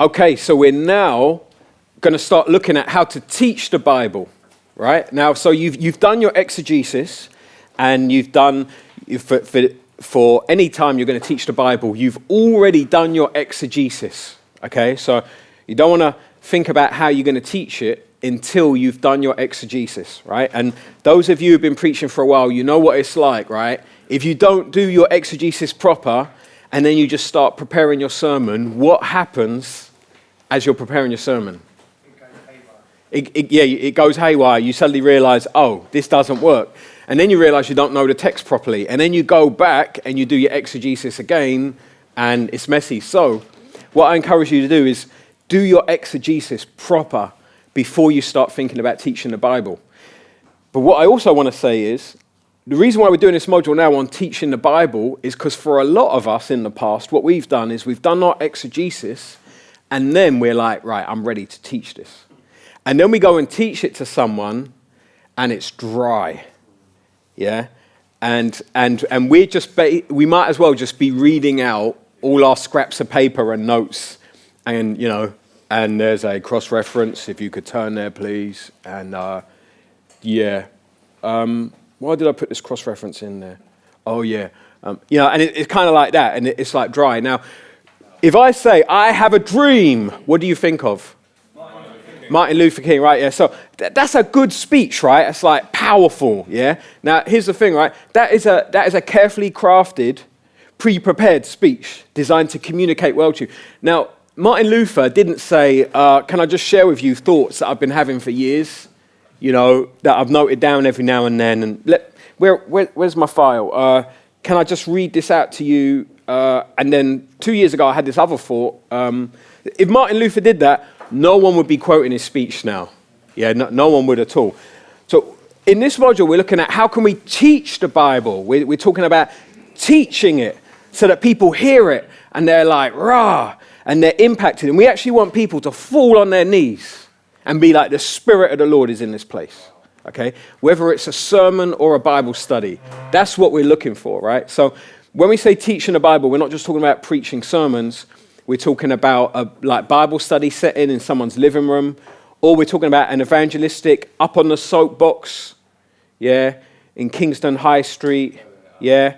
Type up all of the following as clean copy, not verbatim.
Okay, so we're now going to start looking at how to teach the Bible, right? Now, so you've done your exegesis, and you've done, for any time you're going to teach the Bible, you've already done your exegesis, okay? So you don't want to think about how you're going to teach it until you've done your exegesis, right? And those of you who've been preaching for a while, you know what it's like, right? If you don't do your exegesis proper, and then you just start preparing your sermon, what happens as you're preparing your sermon? It goes haywire. You suddenly realize, oh, this doesn't work. And then you realize you don't know the text properly. And then you go back and you do your exegesis again, and it's messy. So what I encourage you to do is do your exegesis proper before you start thinking about teaching the Bible. But what I also want to say is, the reason why we're doing this module now on teaching the Bible is because for a lot of us in the past, what we've done is we've done our exegesis, and then we're like, right, I'm ready to teach this. And then we go and teach it to someone, and it's dry, yeah? And we might as well just be reading out all our scraps of paper and notes, and, you know, and there's a cross-reference, if you could turn there, please. And, why did I put this cross-reference in there? Oh, yeah. You know, and it's kind of like that, and it's like dry. Now, if I say, I have a dream, what do you think of? Martin Luther King, right? Yeah. So that's a good speech, right? It's like powerful, yeah? Now, here's the thing, right? That is a carefully crafted, pre-prepared speech designed to communicate well to you. Now, Martin Luther didn't say, can I just share with you thoughts that I've been having for years, you know, that I've noted down every now and then, and where's my file? Can I just read this out to you? And then 2 years ago, I had this other thought. If Martin Luther did that, no one would be quoting his speech now. Yeah, no one would at all. So in this module, we're looking at how can we teach the Bible. We're talking about teaching it so that people hear it and they're like, rah, and they're impacted. And we actually want people to fall on their knees and be like, the Spirit of the Lord is in this place. Okay? Whether it's a sermon or a Bible study, that's what we're looking for, right? So when we say teaching the Bible, we're not just talking about preaching sermons. We're talking about a Bible study setting in someone's living room, or we're talking about an evangelistic up on the soapbox, yeah, in Kingston High Street, yeah,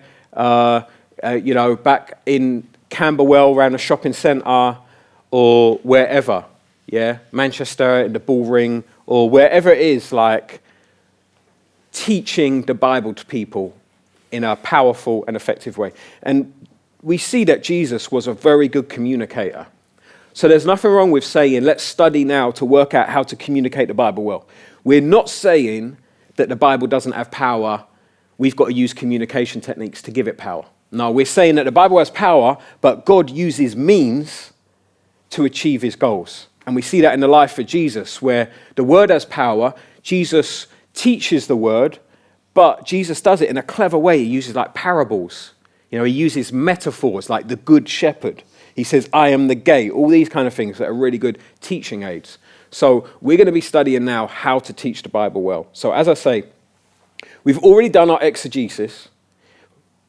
you know, back in Camberwell around the shopping centre, or wherever, yeah, Manchester in the Bull Ring, or wherever it is, like teaching the Bible to people in a powerful and effective way. And we see that Jesus was a very good communicator. So there's nothing wrong with saying, let's study now to work out how to communicate the Bible well. We're not saying that the Bible doesn't have power. We've got to use communication techniques to give it power. No, we're saying that the Bible has power, but God uses means to achieve his goals. And we see that in the life of Jesus, where the word has power, Jesus teaches the word, but Jesus does it in a clever way. He uses like parables. You know, he uses metaphors like the good shepherd. He says, I am the gate, all these kind of things that are really good teaching aids. So we're going to be studying now how to teach the Bible well. So as I say, we've already done our exegesis,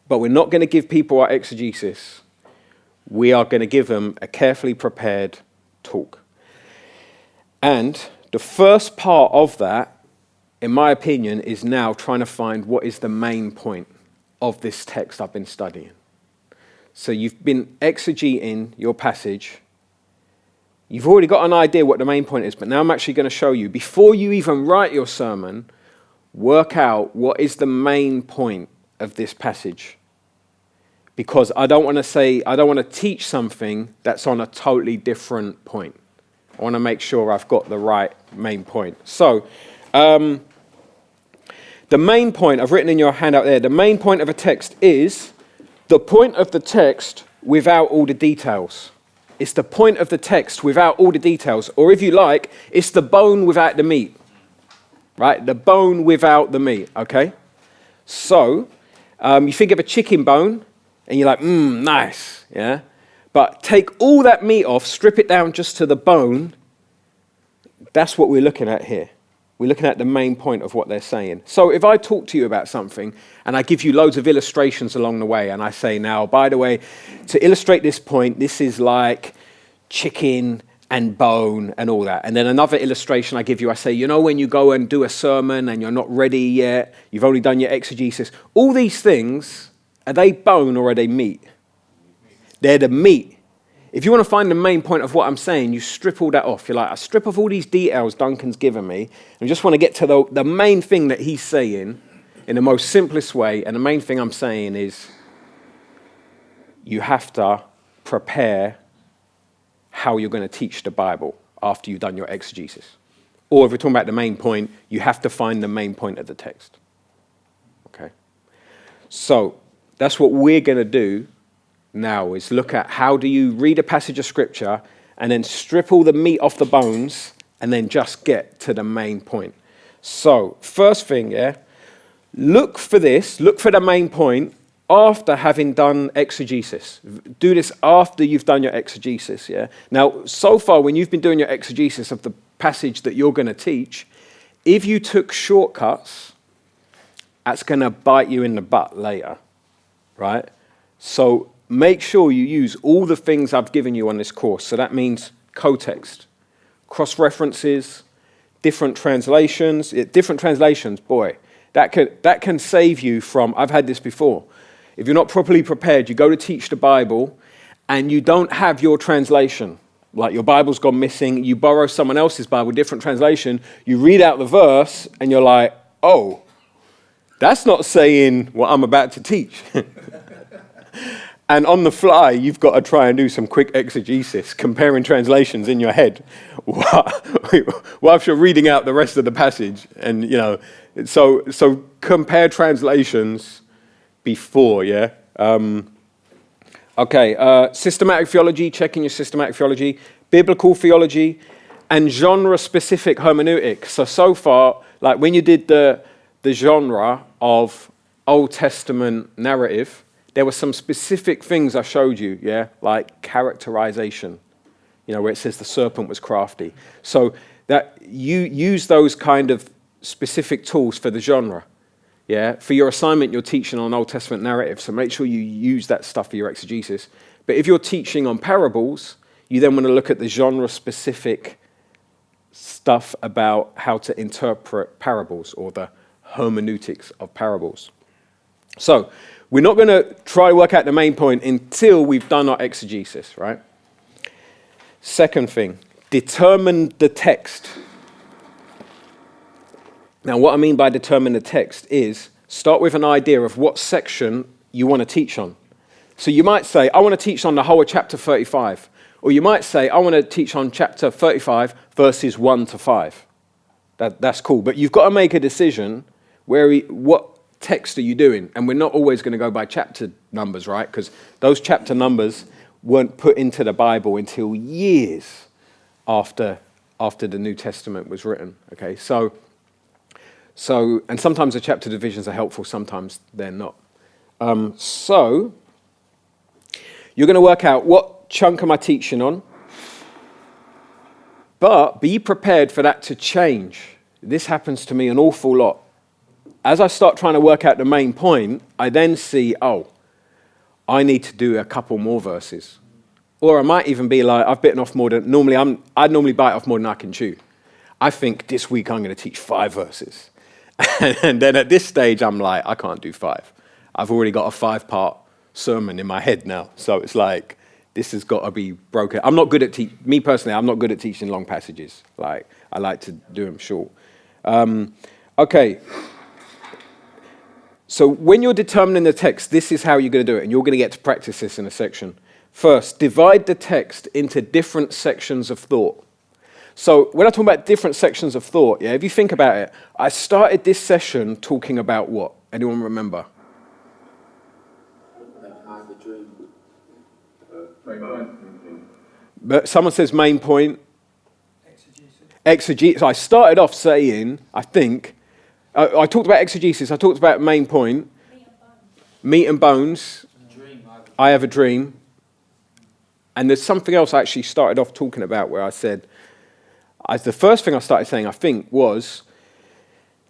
but we're not going to give people our exegesis. We are going to give them a carefully prepared talk. And the first part of that, in my opinion, is now trying to find what is the main point of this text I've been studying. So you've been exegeting your passage. You've already got an idea what the main point is, but now I'm actually going to show you, before you even write your sermon, work out what is the main point of this passage. Because I don't want to teach something that's on a totally different point. I want to make sure I've got the right main point. So, the main point, I've written in your handout there, the main point of a text is the point of the text without all the details. It's the point of the text without all the details. Or if you like, it's the bone without the meat. Right? The bone without the meat, okay? So, you think of a chicken bone, and you're like, nice, yeah? But take all that meat off, strip it down just to the bone. That's what we're looking at here. We're looking at the main point of what they're saying. So if I talk to you about something and I give you loads of illustrations along the way and I say, now, by the way, to illustrate this point, this is like chicken and bone and all that. And then another illustration I give you, I say, you know, when you go and do a sermon and you're not ready yet, you've only done your exegesis, all these things, are they bone or are they meat? They're the meat. If you want to find the main point of what I'm saying, you strip all that off. You're like, I strip off all these details Duncan's given me, and just want to get to the main thing that he's saying in the most simplest way. And the main thing I'm saying is you have to prepare how you're going to teach the Bible after you've done your exegesis. Or if we're talking about the main point, you have to find the main point of the text. Okay? So that's what we're going to do now, is look at how do you read a passage of Scripture and then strip all the meat off the bones and then just get to the main point. So first thing, look for the main point after having done exegesis. Do this after you've done your exegesis, Now, so far, when you've been doing your exegesis of the passage that you're going to teach, if you took shortcuts, that's going to bite you in the butt later, right? So make sure you use all the things I've given you on this course. So that means co-text, cross-references, different translations. Different translations, boy, that can save you from, I've had this before. If you're not properly prepared, you go to teach the Bible and you don't have your translation. Like your Bible's gone missing, you borrow someone else's Bible, different translation, you read out the verse and you're like, oh, that's not saying what I'm about to teach. And on the fly, you've got to try and do some quick exegesis, comparing translations in your head whilst you're reading out the rest of the passage. And, so compare translations before, systematic theology, checking your systematic theology, biblical theology, and genre-specific hermeneutic. So far, like when you did the genre of Old Testament narrative, there were some specific things I showed you, like characterization, where it says the serpent was crafty. So that you use those kind of specific tools for the genre, For your assignment, you're teaching on Old Testament narrative, so make sure you use that stuff for your exegesis. But if you're teaching on parables, you then want to look at the genre-specific stuff about how to interpret parables or the hermeneutics of parables. So we're not going to try to work out the main point until we've done our exegesis, right? Second thing, determine the text. Now, what I mean by determine the text is start with an idea of what section you want to teach on. So you might say, I want to teach on the whole of chapter 35. Or you might say, I want to teach on chapter 35, verses 1 to 5. That's cool. But you've got to make a decision what text are you doing? And we're not always going to go by chapter numbers, right? Because those chapter numbers weren't put into the Bible until years after the New Testament was written. Okay, so and sometimes the chapter divisions are helpful, sometimes they're not. So you're going to work out what chunk am I teaching on, but be prepared for that to change. This happens to me an awful lot. As I start trying to work out the main point, I then see, I need to do a couple more verses. Or I might even be like, I've bitten off more than, I'd normally bite off more than I can chew. I think this week I'm going to teach 5 verses. And then at this stage, I'm like, I can't do 5. I've already got a 5-part sermon in my head now. So it's like, this has got to be broken. I'm not good at me personally, I'm not good at teaching long passages. Like, I like to do them short. Okay. So when you're determining the text, this is how you're going to do it, and you're going to get to practice this in a section. First, divide the text into different sections of thought. So when I talk about different sections of thought, if you think about it, I started this session talking about what? Anyone remember? But someone says main point. Exegesis. So I started off saying, I think, I talked about exegesis, I talked about main point, meat and bones, I have a dream, and there's something else I actually started off talking about where I said, the first thing I started saying, I think, was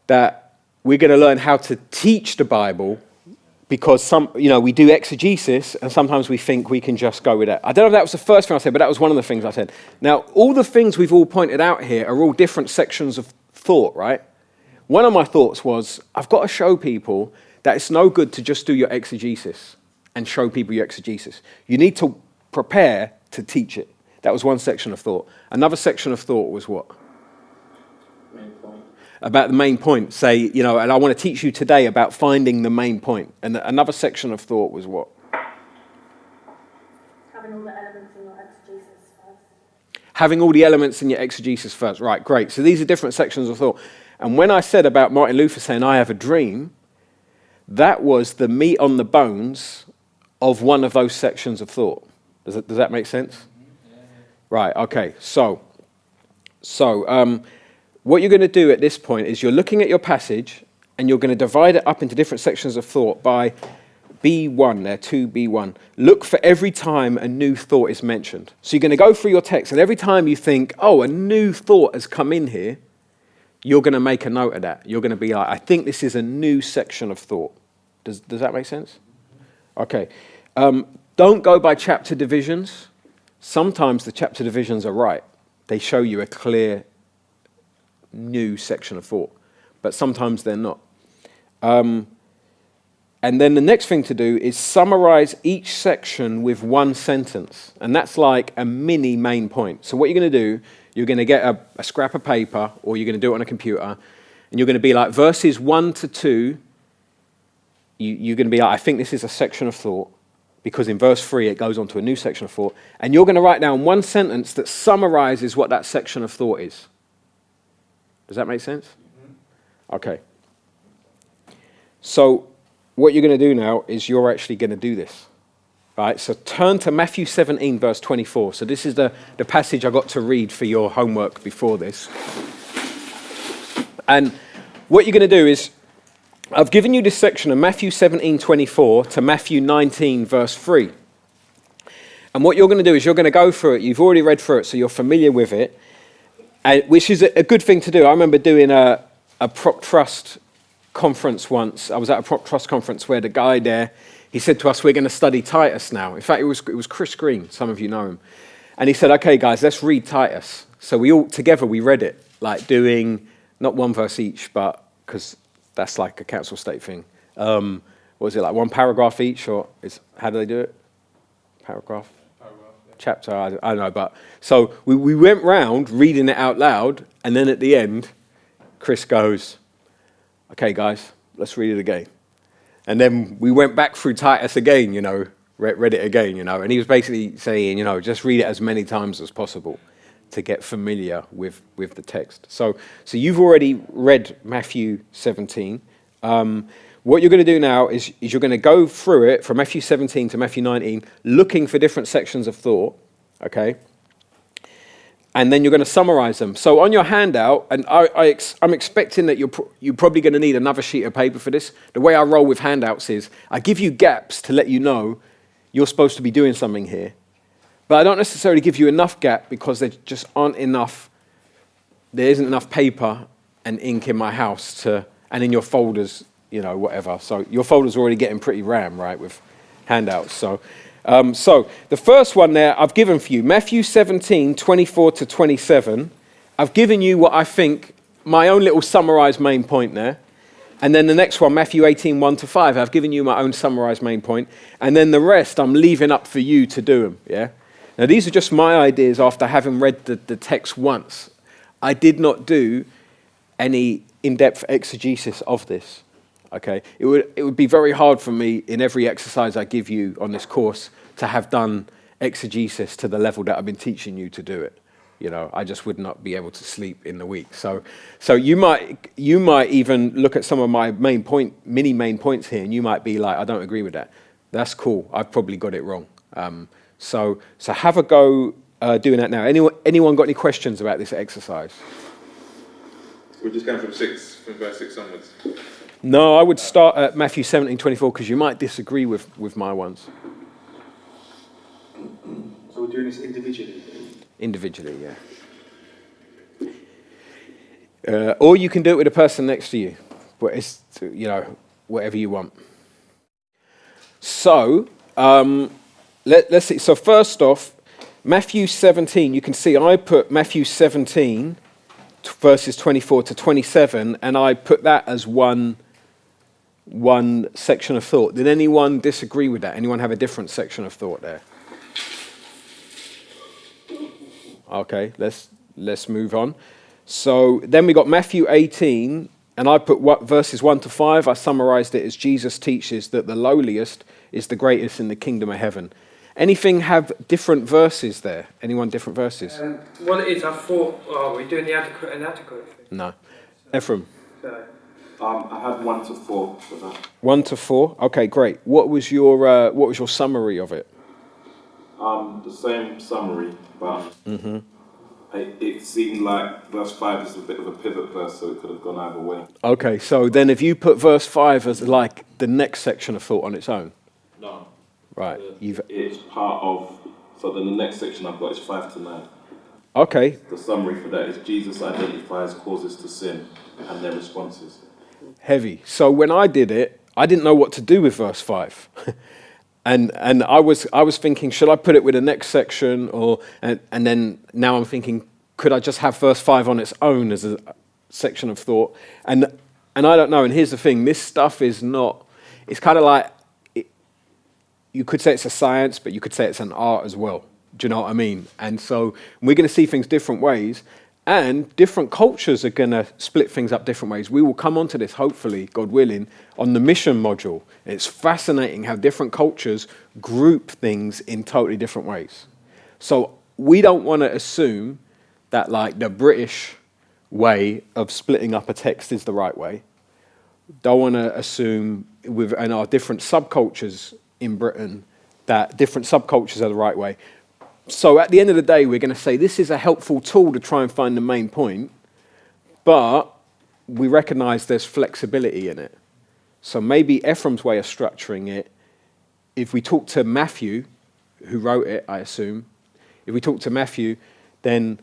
that we're going to learn how to teach the Bible because we do exegesis, and sometimes we think we can just go with that. I don't know if that was the first thing I said, but that was one of the things I said. Now, all the things we've all pointed out here are all different sections of thought, right? One of my thoughts was, I've got to show people that it's no good to just do your exegesis and show people your exegesis. You need to prepare to teach it. That was one section of thought. Another section of thought was what? Main point. About the main point. Say, and I want to teach you today about finding the main point. And another section of thought was what? Having all the elements in your exegesis first. Having all the elements in your exegesis first. Right, great. So these are different sections of thought. And when I said about Martin Luther saying, I have a dream, that was the meat on the bones of one of those sections of thought. Does that make sense? Yeah. Right, okay. So what you're going to do at this point is you're looking at your passage and you're going to divide it up into different sections of thought by B1 there, 2B1. Look for every time a new thought is mentioned. So you're going to go through your text, and every time you think, oh, a new thought has come in here, you're going to make a note of that. You're going to be like, I think this is a new section of thought. Does that make sense? Okay. Don't go by chapter divisions. Sometimes the chapter divisions are right. They show you a clear new section of thought, but sometimes they're not. And then the next thing to do is summarize each section with one sentence, and that's like a mini main point. So what you're going to do, you're going to get a scrap of paper, or you're going to do it on a computer, and you're going to be like verses 1 to 2, you're going to be like, I think this is a section of thought, because in verse 3 it goes on to a new section of thought, and you're going to write down one sentence that summarizes what that section of thought is. Does that make sense? Mm-hmm. Okay. So what you're going to do now is you're actually going to do this. Right? So turn to Matthew 17, verse 24. So this is the passage I got to read for your homework before this. And what you're going to do is, I've given you this section of Matthew 17, 24 to Matthew 19, verse 3. And what you're going to do is you're going to go through it. You've already read through it, so you're familiar with it, which is a good thing to do. I remember doing a Prop Trust conference once. I was at a Prop Trust conference where the guy there, he said to us, we're going to study Titus now. In fact, it was Chris Green. Some of you know him. And he said, okay, guys, let's read Titus. So we all, together, we read it, like doing, not one verse each, but, because that's like a council state thing. What was it, like one paragraph each, or how do they do it? Paragraph? Yeah. Chapter, I don't know. But so we went round reading it out loud, and then at the end, Chris goes, okay, guys, let's read it again. And then we went back through Titus again, read it again, and he was basically saying, just read it as many times as possible to get familiar with the text. So you've already read Matthew 17. What you're going to do now is you're going to go through it from Matthew 17 to Matthew 19, looking for different sections of thought, okay? And then you're going to summarize them. So on your handout, and I'm expecting that you're probably going to need another sheet of paper for this. The way I roll with handouts is I give you gaps to let you know you're supposed to be doing something here. But I don't necessarily give you enough gap because there just aren't enough, there isn't enough paper and ink in my house and in your folders, whatever. So your folder's already getting pretty ram, right, with handouts. So the first one there I've given for you, Matthew 17, 24 to 27. I've given you what I think, my own little summarized main point there. And then the next one, Matthew 18, 1 to 5, I've given you my own summarized main point. And then the rest I'm leaving up for you to do them, yeah? Now, these are just my ideas after having read the text once. I did not do any in-depth exegesis of this, okay? It would be very hard for me in every exercise I give you on this course to have done exegesis to the level that I've been teaching you to do it. I just would not be able to sleep in the week. So you might even look at some of my mini main points here, and you might be like, I don't agree with that. That's cool. I've probably got it wrong. So have a go doing that now. Anyone got any questions about this exercise? We're just going from verse 6 onwards. No, I would start at Matthew 17, 24, because you might disagree with my ones. So we're doing this individually? Individually, yeah. Or you can do it with the person next to you. But it's, whatever you want. So let's see. So first off, Matthew 17. You can see I put Matthew 17 verses 24 to 27, and I put that as one section of thought. Did anyone disagree with that? Anyone have a different section of thought there? Okay, let's move on. So then we got Matthew 18, and I put verses 1 to 5. I summarized it as Jesus teaches that the lowliest is the greatest in the kingdom of heaven. Anything have different verses there? Anyone different verses? What it is, I thought, oh, we're doing the adequate and inadequate thing. No. Ephraim? So, I had 1 to 4 for that. 1 to 4? Okay, great. What was your summary of it? The same summary, but it seemed like verse 5 is a bit of a pivot verse, so it could have gone either way. Okay, so then if you put verse 5 as like the next section of thought on its own? No. Right. It's part of, so then the next section I've got is 5 to 9. Okay. The summary for that is Jesus identifies causes to sin and their responses. Heavy. So when I did it, I didn't know what to do with verse 5. and I was thinking, should I put it with the next section, and then now I'm thinking, could I just have verse 5 on its own as a section of thought? And I don't know, and here's the thing, this stuff is not, it's kind of like, you could say it's a science, but you could say it's an art as well. Do you know what I mean? And so we're going to see things different ways, and different cultures are going to split things up different ways. We will come onto this, hopefully, God willing, on the mission module. It's fascinating how different cultures group things in totally different ways. So we don't want to assume that like the British way of splitting up a text is the right way. Don't want to assume in our different subcultures in Britain that different subcultures are the right way. So at the end of the day, we're going to say this is a helpful tool to try and find the main point, but we recognize there's flexibility in it. So maybe Ephraim's way of structuring it, if we talk to Matthew, who wrote it, I assume, if we talk to Matthew, then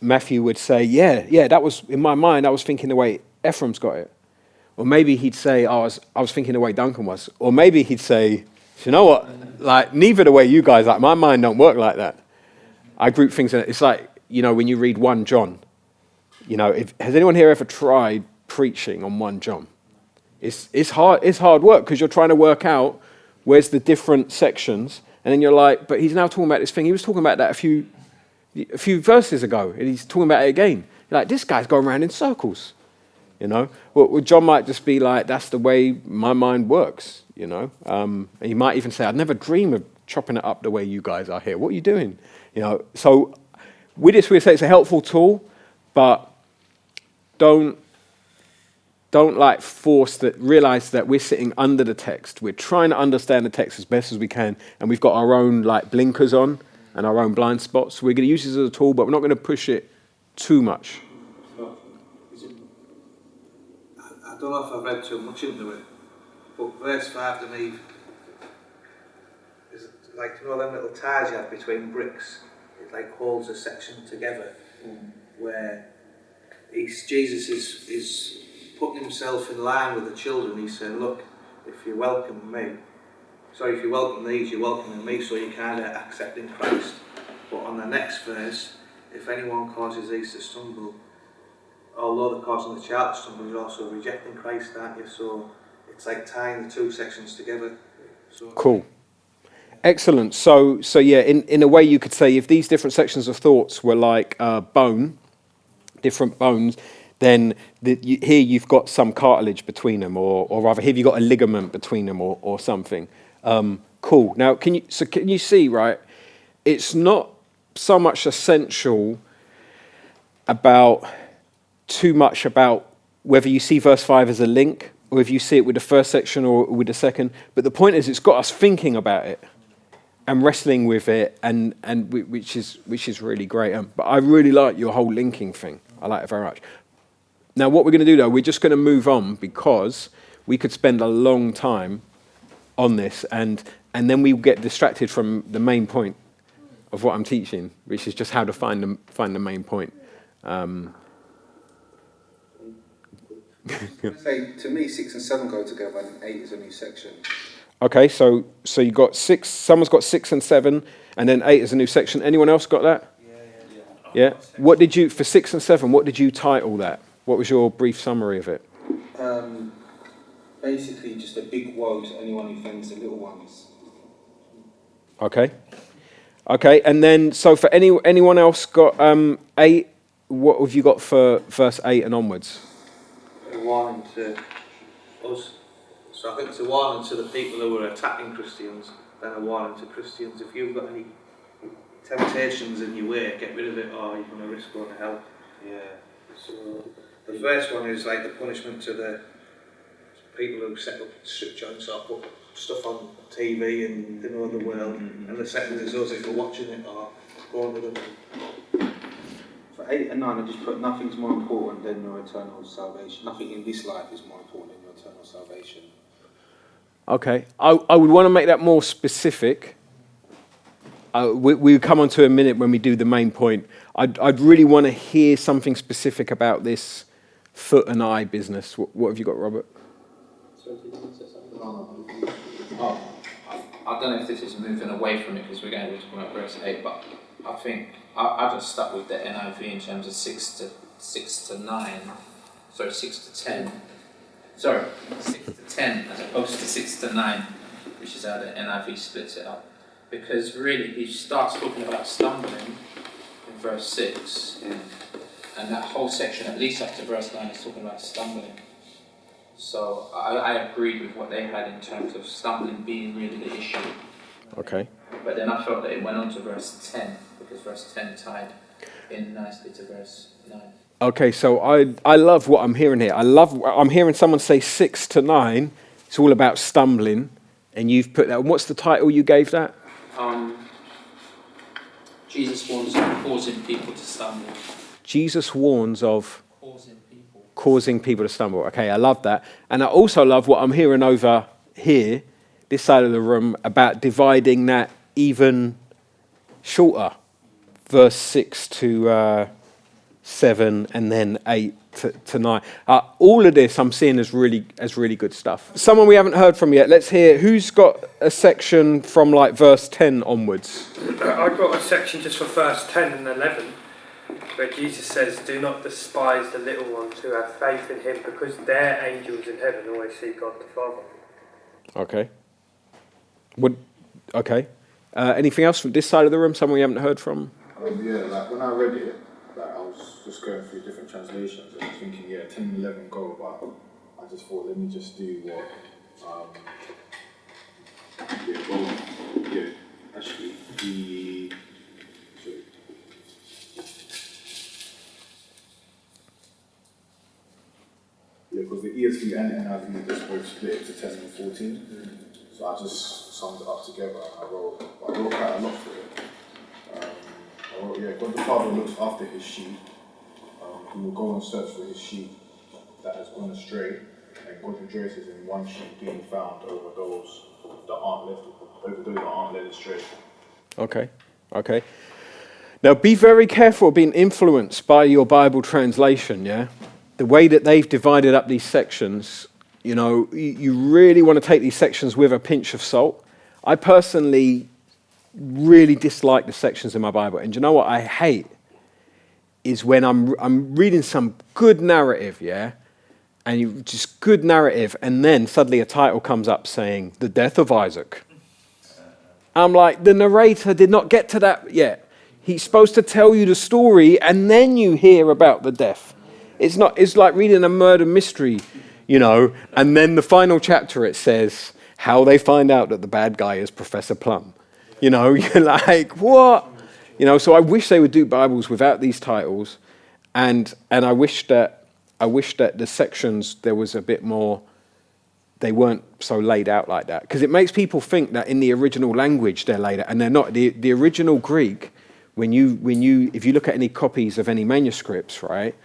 Matthew would say, yeah, that was, in my mind, I was thinking the way Ephraim's got it. Or maybe he'd say, I was thinking the way Duncan was. Or maybe he'd say, you know what, like, neither the way you guys, like, my mind don't work like that. I group things in it. It's like, when you read 1 John, has anyone here ever tried preaching on 1 John? It's hard work because you're trying to work out where's the different sections, and then you're like, but he's now talking about this thing. He was talking about that a few verses ago, and he's talking about it again. You're like, this guy's going around in circles, Well, John might just be like, that's the way my mind works, And he might even say, I'd never dream of chopping it up the way you guys are here. What are you doing? So with this, we say it's a helpful tool, but don't like force that, realize that we're sitting under the text. We're trying to understand the text as best as we can, and we've got our own like blinkers on and our own blind spots. So we're going to use this as a tool, but we're not going to push it too much. I don't know if I've read too much into it, but verse 5 to me is like, them little ties you have between bricks. It like holds a section together, where Jesus is putting himself in line with the children. He's saying, look, if you welcome these, you're welcoming me, so you're kind of accepting Christ. But on the next verse, if anyone causes these to stumble, although they're causing the child to stumble, you're also rejecting Christ, aren't you? So it's like tying the two sections together. So Cool. Excellent. So yeah, in a way you could say if these different sections of thoughts were like different bones, then here you've got some cartilage between them, or rather here you've got a ligament between them or something. Cool. Now, can you see, right, it's not so much essential about too much about whether you see verse 5 as a link or if you see it with the first section or with the second, but the point is it's got us thinking about it and wrestling with it, and which is really great. But I really like your whole linking thing. I like it very much. Now, what we're going to do, though, we're just going to move on because we could spend a long time on this, and then we get distracted from the main point of what I'm teaching, which is just how to find the main point. Say, to me, 6 and 7 go together, and 8 is a new section. Okay, so you got 6. Someone's got 6 and 7, and then 8 is a new section. Anyone else got that? Yeah. What did you for 6 and 7? What did you title that? What was your brief summary of it? Basically, just a big woe to anyone who offends the little ones. Okay. Okay, and then so for anyone else got 8. What have you got for verse 8 and onwards? A warning to us. So I think it's a warning to the people who were attacking Christians, then a warning to Christians. If you've got any temptations in your way, get rid of it or you're going to risk going to hell. Yeah. So the first one is like the punishment to the people who set up strip joints or put stuff on TV and they know the world. And the second is those who are watching it or going with them. For 8 and 9, I just put nothing's more important than your eternal salvation. Nothing in this life is more important than your eternal salvation. Okay, I would want to make that more specific. We'll come on to a minute when we do the main point. I'd really want to hear something specific about this foot and eye business. What have you got, Robert? Oh, I don't know if this is moving away from it because we're going to talk about verse 8, but I think I just stuck with the NIV in terms of 6 to 9. Sorry, 6 to 10. Sorry, 6 to 10 as opposed to 6 to 9, which is how the NIV splits it up. Because really, he starts talking about stumbling in verse 6, and that whole section, at least up to verse 9, is talking about stumbling. So I agreed with what they had in terms of stumbling being really the issue. Okay. But then I felt that it went on to verse 10, because verse 10 tied in nicely to verse 9. Okay, so I love what I'm hearing here. I'm hearing someone say 6 to 9. It's all about stumbling, and you've put that. And what's the title you gave that? Jesus warns of causing people to stumble. Jesus warns of causing people to stumble. Okay, I love that. And I also love what I'm hearing over here, this side of the room, about dividing that even shorter. Verse 6 to 7 and then 8 to 9. All of this I'm seeing as really good stuff. Someone we haven't heard from yet. Let's hear who's got a section from like verse 10 onwards. I've got a section just for verse 10 and 11 where Jesus says, "Do not despise the little ones who have faith in him, because their angels in heaven always see God the Father." Okay. Okay. Anything else from this side of the room? Someone we haven't heard from? Yeah, like when I read it, like I was just going through different translations and I was thinking, 10 and 11 go, but I just thought, let me just do what, actually, because the ESV and NIV just both split it to 10 and 14, so I just summed it up together and I wrote quite a lot for it. God the Father looks after his sheep. He will go and search for his sheep that has gone astray, and God rejoices in one sheep being found over those that aren't led astray. Okay. Now be very careful of being influenced by your Bible translation, yeah? The way that they've divided up these sections, you really want to take these sections with a pinch of salt. I personally really dislike the sections in my Bible. And do you know what I hate? Is when I'm reading some good narrative, yeah? And just good narrative, and then suddenly a title comes up saying, "The Death of Isaac." I'm like, the narrator did not get to that yet. He's supposed to tell you the story, and then you hear about the death. It's like reading a murder mystery, and then the final chapter it says how they find out that the bad guy is Professor Plum. You're like, what? So I wish they would do Bibles without these titles, and I wish that the sections there was a bit more. They weren't so laid out like that, because it makes people think that in the original language they're laid out, and they're not. The original Greek, if you look at any copies of any manuscripts, right?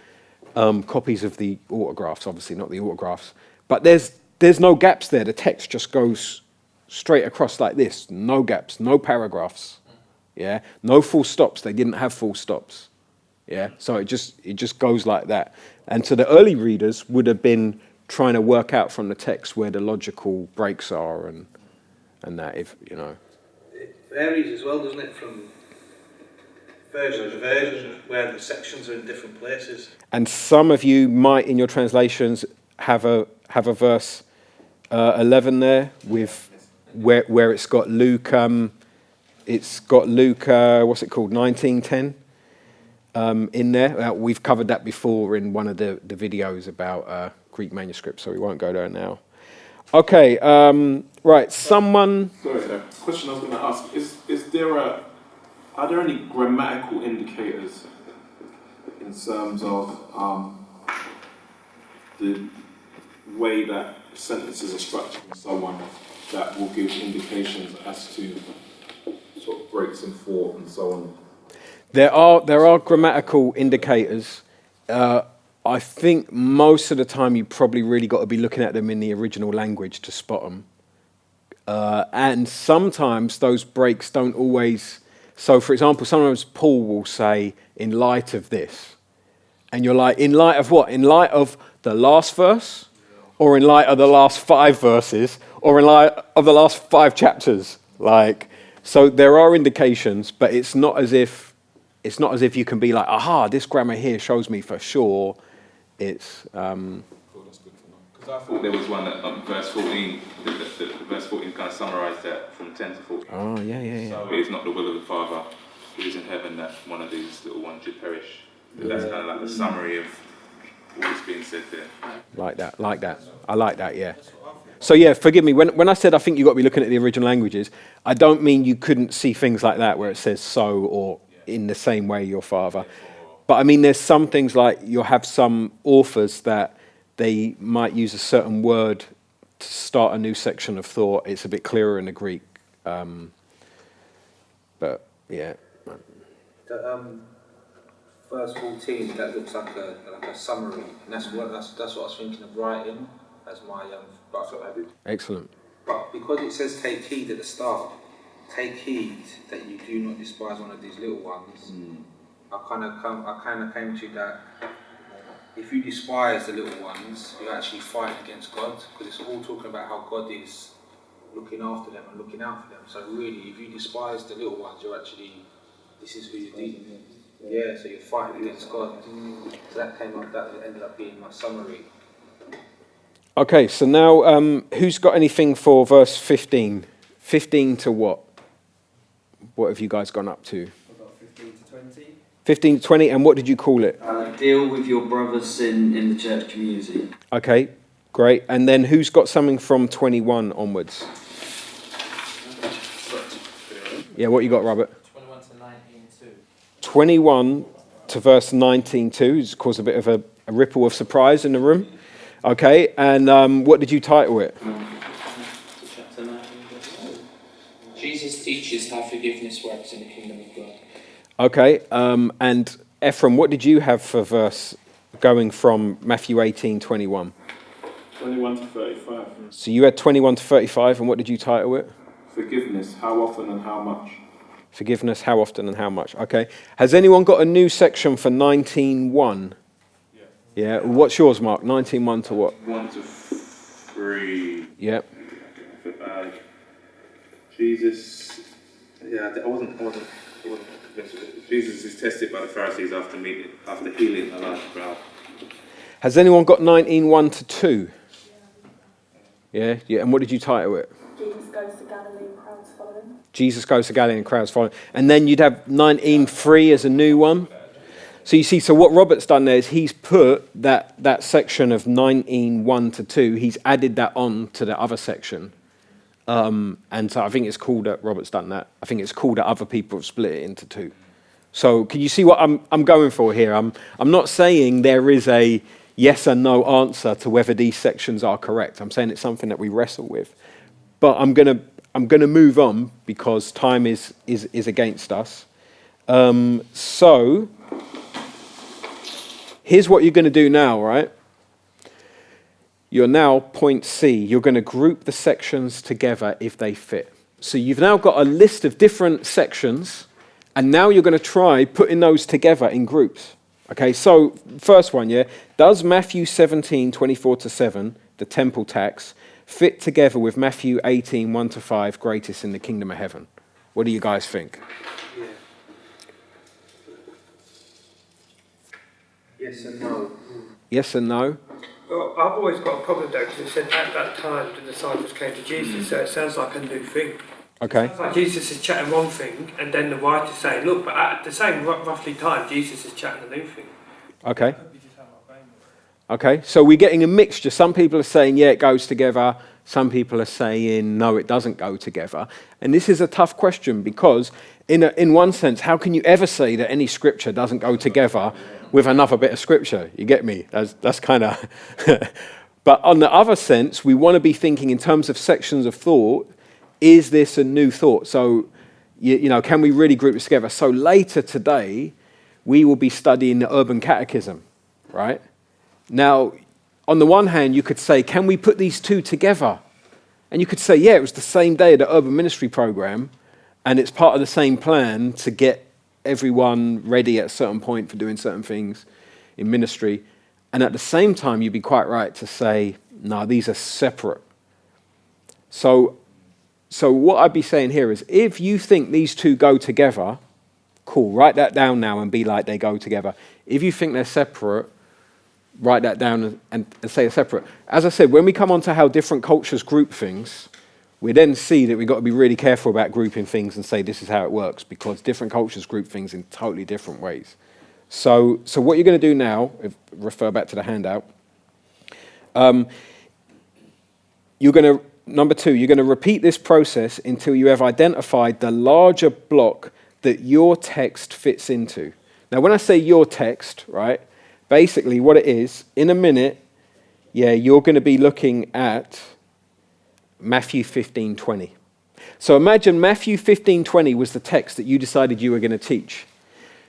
Copies of the autographs, obviously not the autographs, but there's no gaps there. The text just goes straight across like this, no gaps, no paragraphs, yeah, no full stops. They didn't have full stops, yeah. So it just goes like that. And so the early readers would have been trying to work out from the text where the logical breaks are, and and that, if you know. It varies as well, doesn't it, from version to version, where the sections are in different places. And some of you might, in your translations, have a verse 11 there with where it's got Luke. It's got Luke. What's it called? 19:10. In there. We've covered that before in one of the videos about Greek manuscripts, so we won't go there now. Okay, right. Someone. Sorry, sir. Question I was going to ask: are there any grammatical indicators in terms of the way that sentences are structured and so on that will give indications as to sort of breaks in thought and so on? There are grammatical indicators. I think most of the time you probably really got to be looking at them in the original language to spot them. And sometimes those breaks don't always. So, for example, sometimes Paul will say, "In light of this," and you're like, "In light of what? In light of the last verse, or in light of the last 5 verses, or in light of the last 5 chapters?" Like, so there are indications, but it's not as if you can be like, "Aha, this grammar here shows me for sure." It's. Cool, that's good to know. Because I thought there was one that verse 14, the verse 14 kind of summarised that from 10 to 14. Oh yeah. So it is not the will of the Father who is in heaven that one of these little ones should perish. That's kind of like the summary of what's being said there. Like that. I like that, yeah. So yeah, forgive me, when I said I think you've got to be looking at the original languages, I don't mean you couldn't see things like that where it says so or in the same way your father. But I mean, there's some things like you'll have some authors that they might use a certain word to start a new section of thought. It's a bit clearer in the Greek. But yeah. Verse 14, that looks like a summary, and that's what I was thinking of writing as my that's what I did. Excellent. But because it says take heed at the start, take heed that you do not despise one of these little ones. I kind of came to that. If you despise the little ones, you're actually fighting against God, because it's all talking about how God is looking after them and looking out for them. So really, if you despise the little ones, you're actually, this is who you're dealing with. Yeah, so you're fighting against God. So that ended up being my summary. Okay, so now who's got anything for verse 15? 15 to what? What have you guys gone up to? About 15 to 20. 15 to 20, and what did you call it? Deal with your brother's in the church community. Okay, great. And then who's got something from 21 onwards? Yeah, what you got, Robert? 21 to 19:2. 21 to verse 19:2 has caused a bit of a ripple of surprise in the room. Okay, and what did you title it? Chapter 19, verse 2. Jesus teaches how forgiveness works in the kingdom of God. Okay, and Ephraim, what did you have for verse going from Matthew 18:21? 21 to 35. So you had 21 to 35, and what did you title it? Forgiveness, how often and how much? Forgiveness, how often and how much? Okay. Has anyone got a new section for 19:1? Yeah. What's yours, Mark? 19:1 to what? 1 to 3. Yeah. Jesus. Yeah, I wasn't convinced with it. Jesus is tested by the Pharisees after healing a large crowd. Has anyone got 19:1 to 2? Yeah. And what did you title it? Jesus goes to Galilee and crowds follow him. Jesus goes to Galilee and crowds follow. And then you'd have 19:3 as a new one. So you see, so what Robert's done there is he's put that section of 19:1 to 2, he's added that on to the other section. And so I think it's cool that Robert's done that. I think it's cool that other people have split it into 2. So can you see what I'm going for here? I'm not saying there is a yes and no answer to whether these sections are correct. I'm saying it's something that we wrestle with. But I'm gonna move on because time is against us. So here's what you're going to do now, right? You're now point C. You're going to group the sections together if they fit. So you've now got a list of different sections, and now you're going to try putting those together in groups. Okay, so first one, yeah. Does Matthew 17:24 to 7, the temple tax, fit together with Matthew 18, 1-5, greatest in the kingdom of heaven? What do you guys think? Yeah. Yes and no. Yes and no? Well, I've always got a problem though, because it said at that time the disciples came to Jesus, so it sounds like a new thing. Okay. It's like Jesus is chatting one thing, and then the writer's saying, look, but at the same roughly time, Jesus is chatting a new thing. Okay. Okay, so we're getting a mixture. Some people are saying, yeah, it goes together. Some people are saying, no, it doesn't go together. And this is a tough question because, in one sense, how can you ever say that any scripture doesn't go together with another bit of scripture? You get me? That's kind of... But on the other sense, we want to be thinking in terms of sections of thought, is this a new thought? So, you know, can we really group this together? So later today, we will be studying the Urban Catechism, right? Now, on the one hand, you could say, can we put these two together? And you could say, yeah, it was the same day of the Urban Ministry Program, and it's part of the same plan to get everyone ready at a certain point for doing certain things in ministry. And at the same time, you'd be quite right to say, no, these are separate. So what I'd be saying here is, if you think these two go together, cool, write that down now and be like they go together. If you think they're separate, write that down and say they're separate. As I said, when we come on to how different cultures group things, we then see that we've got to be really careful about grouping things and say this is how it works, because different cultures group things in totally different ways. So what you're going to do now, refer back to the handout, you're going to, number 2, you're going to repeat this process until you have identified the larger block that your text fits into. Now, when I say your text, right, basically what it is, in a minute, yeah, you're going to be looking at Matthew 15:20. So imagine Matthew 15:20 was the text that you decided you were going to teach.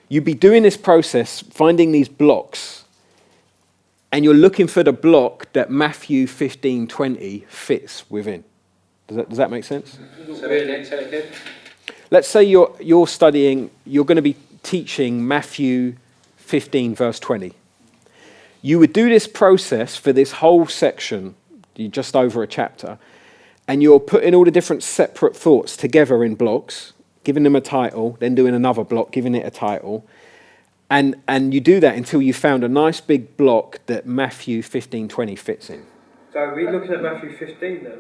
You'd be doing this process, finding these blocks, and you're looking for the block that Matthew 15:20 fits within. Does that make sense? Let's say you're studying, you're going to be teaching Matthew 15, verse 20. You would do this process for this whole section, just over a chapter, and you're putting all the different separate thoughts together in blocks, giving them a title, then doing another block, giving it a title, and you do that until you found a nice big block that Matthew 15:20 fits in. So are we looking at Matthew 15 then?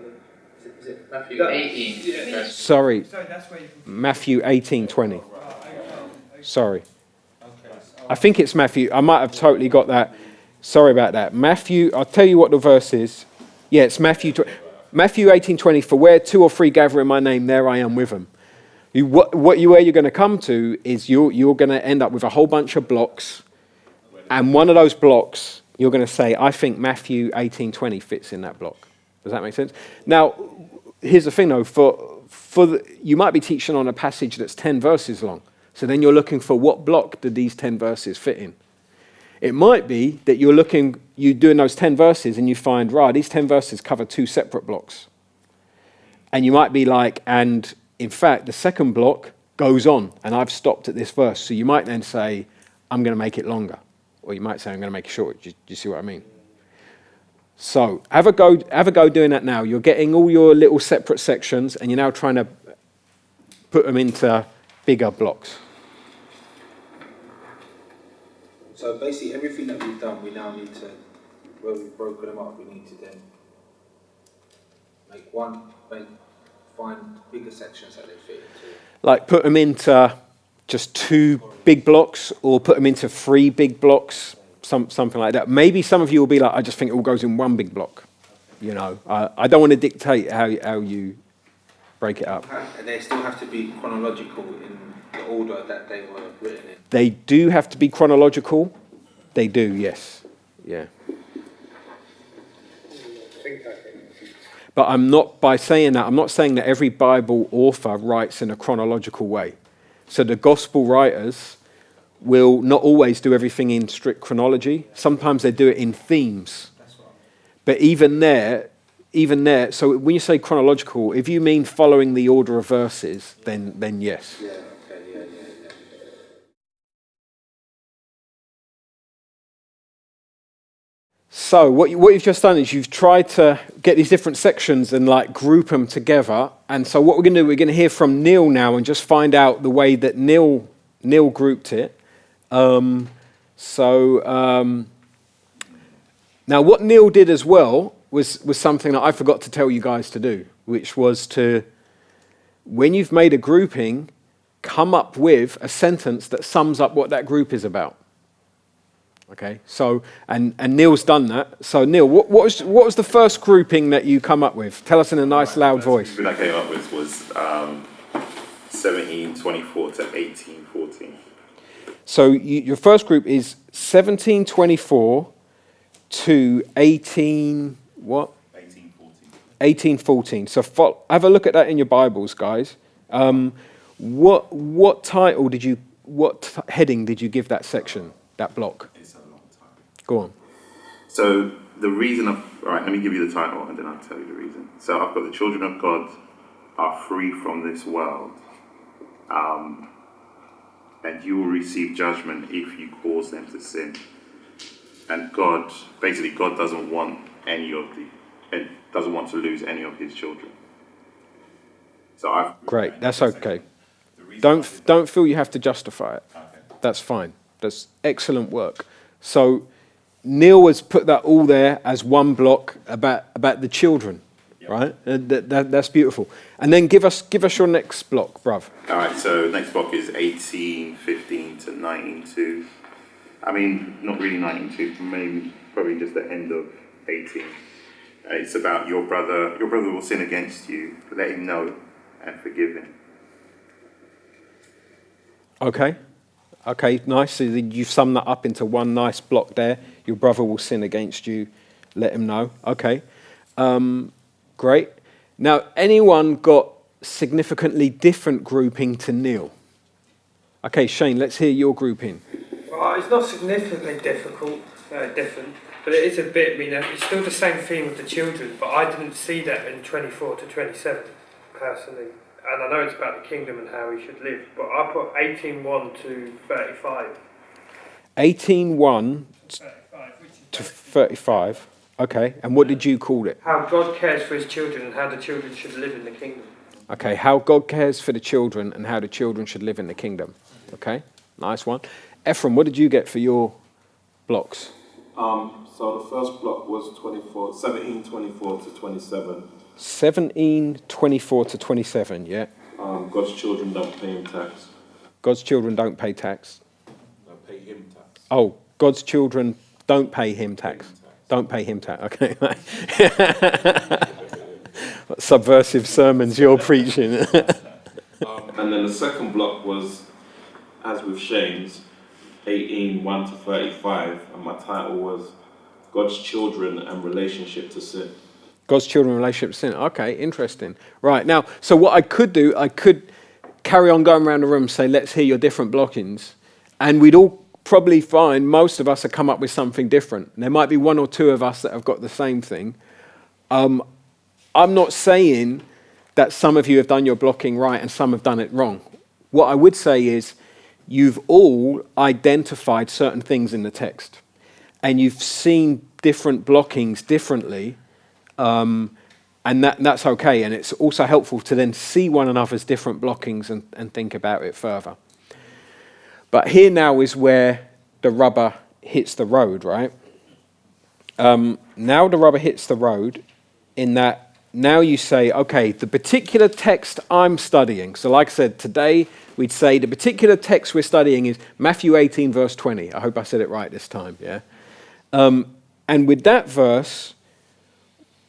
Is it Matthew 18? Yeah. Sorry, That's where you can... Matthew 18:20. Sorry. I think it's Matthew. I might have totally got that. Sorry about that. Matthew, I'll tell you what the verse is. Yeah, it's Matthew 18:20. For where 2 or 3 gather in my name, there I am with them. Where you're going to come to is you're going to end up with a whole bunch of blocks, and one of those blocks you're going to say, I think Matthew 18:20 fits in that block. Does that make sense? Now, here's the thing though. You might be teaching on a passage that's 10 verses long. So then you're looking for what block do these 10 verses fit in. It might be that you're doing those 10 verses and you find, right, these 10 verses cover 2 separate blocks. And you might be like, and in fact, the second block goes on, and I've stopped at this verse. So you might then say, I'm going to make it longer. Or you might say, I'm going to make it shorter. Do you see what I mean? So have a go doing that now. You're getting all your little separate sections, and you're now trying to put them into bigger blocks. So basically everything that we've done, we now need to, where we've broken them up, we need to then find bigger sections that they fit into. Like put them into just 2 big blocks, or put them into 3 big blocks, something like that. Maybe some of you will be like, I just think it all goes in 1 big block. You know, I don't want to dictate how you break it up. And they still have to be chronological in the order that they were written in. They do have to be chronological. They do, yes. Yeah. But by saying that, I'm not saying that every Bible author writes in a chronological way. So the gospel writers will not always do everything in strict chronology. Sometimes they do it in themes. But even there, so when you say chronological, if you mean following the order of verses, then yes. Yeah, okay, yeah. So what you've just done is you've tried to get these different sections and like group them together. And so what we're going to do, we're going to hear from Neil now and just find out the way that Neil grouped it. Now what Neil did as well was something that I forgot to tell you guys to do, which was to, when you've made a grouping, come up with a sentence that sums up what that group is about. Okay, so, and Neil's done that. So Neil, what was the first grouping that you come up with? Tell us in a nice loud voice. The grouping I came up with was 1724 to 1814. So your first group is 1724 to 18, what? 1814. So have a look at that in your Bibles, guys. What title did you, what heading did you give that section, that block? It's a long time. Go on. So the reason all right, let me give you the title and then I'll tell you the reason. So I've got the children of God are free from this world. And you will receive judgment if you cause them to sin. And God doesn't want doesn't want to lose any of his children. So I've Great, that's okay. Don't feel you have to justify it. Okay. That's fine. That's excellent work. So Neil has put that all there as one block about the children, Yep. right? That's beautiful. And then give us your next block, bruv. All right, so next block is 1815 to 1902. I mean, not really 1902, probably just the end of 18. It's about your brother will sin against you, let him know and forgive him. Okay, nice. So you've summed that up into one nice block there. Your brother will sin against you, let him know. Okay, great. Now, anyone got significantly different grouping to Neil? Okay, Shane, let's hear your grouping. Well, it's not significantly different, but it is a bit, it's still the same theme with the children, but I didn't see that in 24 to 27, personally. And I know it's about the kingdom and how we should live, but I put 18:1 to 35. 18:1 to 35. Okay, and what did you call it? How God cares for his children and how the children should live in the kingdom. Okay, how God cares for the children and how the children should live in the kingdom. Okay, nice one. Ephraim, what did you get for your blocks? So the first block was 1724 to 27. 1724 to 27, yeah. God's children don't pay him tax. God's children don't pay tax. Don't pay him tax. Oh, God's children don't pay him tax. Don't pay him tax. Okay. What subversive sermons you're preaching. And then the second block was, as with Shane's, 18:1 to 35, and my title was God's children and relationship to sin. God's children relationship to sin. Okay, interesting. Right, now, so what I could do, I could carry on going around the room and say, let's hear your different blockings. And we'd all probably find most of us have come up with something different. There might be one or two of us that have got the same thing. I'm not saying that some of you have done your blocking right and some have done it wrong. What I would say is you've all identified certain things in the text. And you've seen different blockings differently. And that's okay, and it's also helpful to then see one another's different blockings and think about it further. But here now is where the rubber hits the road, right? Now the rubber hits the road in that now you say, okay, the particular text I'm studying, so like I said, today we'd say the particular text we're studying is Matthew 18, verse 20. I hope I said it right this time, yeah? And with that verse,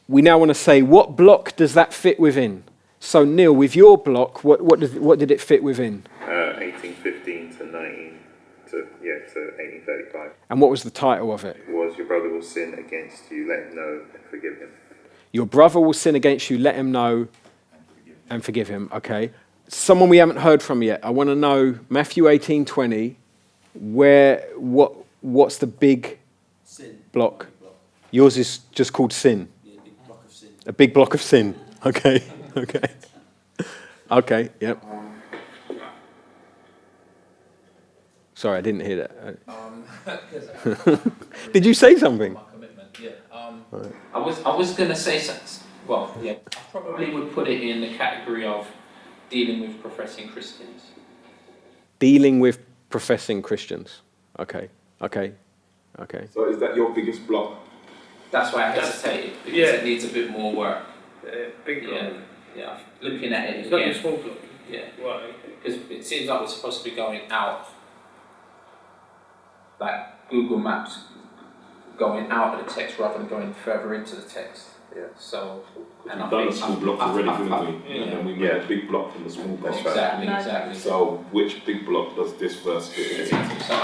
we now want to say, what block does that fit within? So, Neil, with your block, what did it fit within? 1815 to 1835. And what was the title of it? It was Your Brother Will Sin Against You, Let Him Know and Forgive Him. Your brother will sin against you, let him know and forgive him. Okay. Someone we haven't heard from yet. I want to know Matthew 18:20. What's the big Sin. block? Yours is just called sin. Yeah, big block of sin. A big block of sin. Okay. Okay. Okay. Yep. Sorry, I didn't hear that. Did you say something? My commitment. I was gonna say something. Well, yeah, I probably would put it in the category of dealing with professing Christians. Dealing with professing Christians. Okay. So is that your biggest block? That's why I hesitated, because Yeah. it needs a bit more work. Big block. Yeah. Looking at it It's not your again. small block. Yeah. Right. Okay. Because it seems like we're supposed to be going out, like Google Maps, going out of the text rather than going further into the text. Yeah. So, We've and I done the think small blocks already, didn't we? yeah. And then we made a big block from the small block. Exactly. So which big block does this verse fit into? So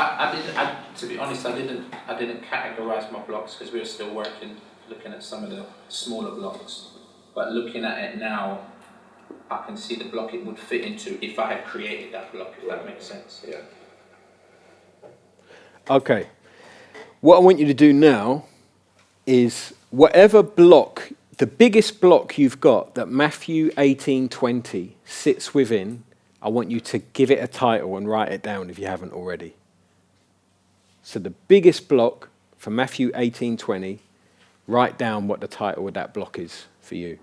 to be honest, I didn't categorise my blocks because we were still looking at some of the smaller blocks. But looking at it now, I can see the block it would fit into if I had created that block, if that makes sense. Yeah. Okay. What I want you to do now is whatever block, the biggest block you've got that Matthew 18:20 sits within, I want you to give it a title and write it down if you haven't already. So the biggest block for Matthew 18:20, write down what the title of that block is for you.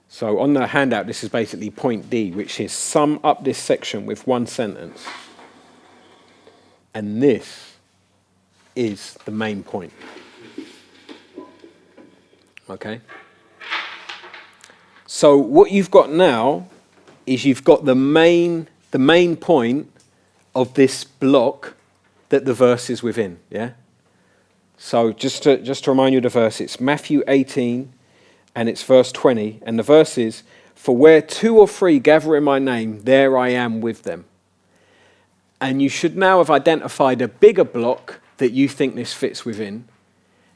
So on the handout, this is basically point D, which is sum up this section with one sentence. And this is the main point. Okay? So what you've got now is you've got the main point of this block that the verse is within, yeah? So just to remind you of the verse, it's Matthew 18, and it's verse 20, and the verse is, "For where 2 or 3 gather in my name, there I am with them." And you should now have identified a bigger block that you think this fits within,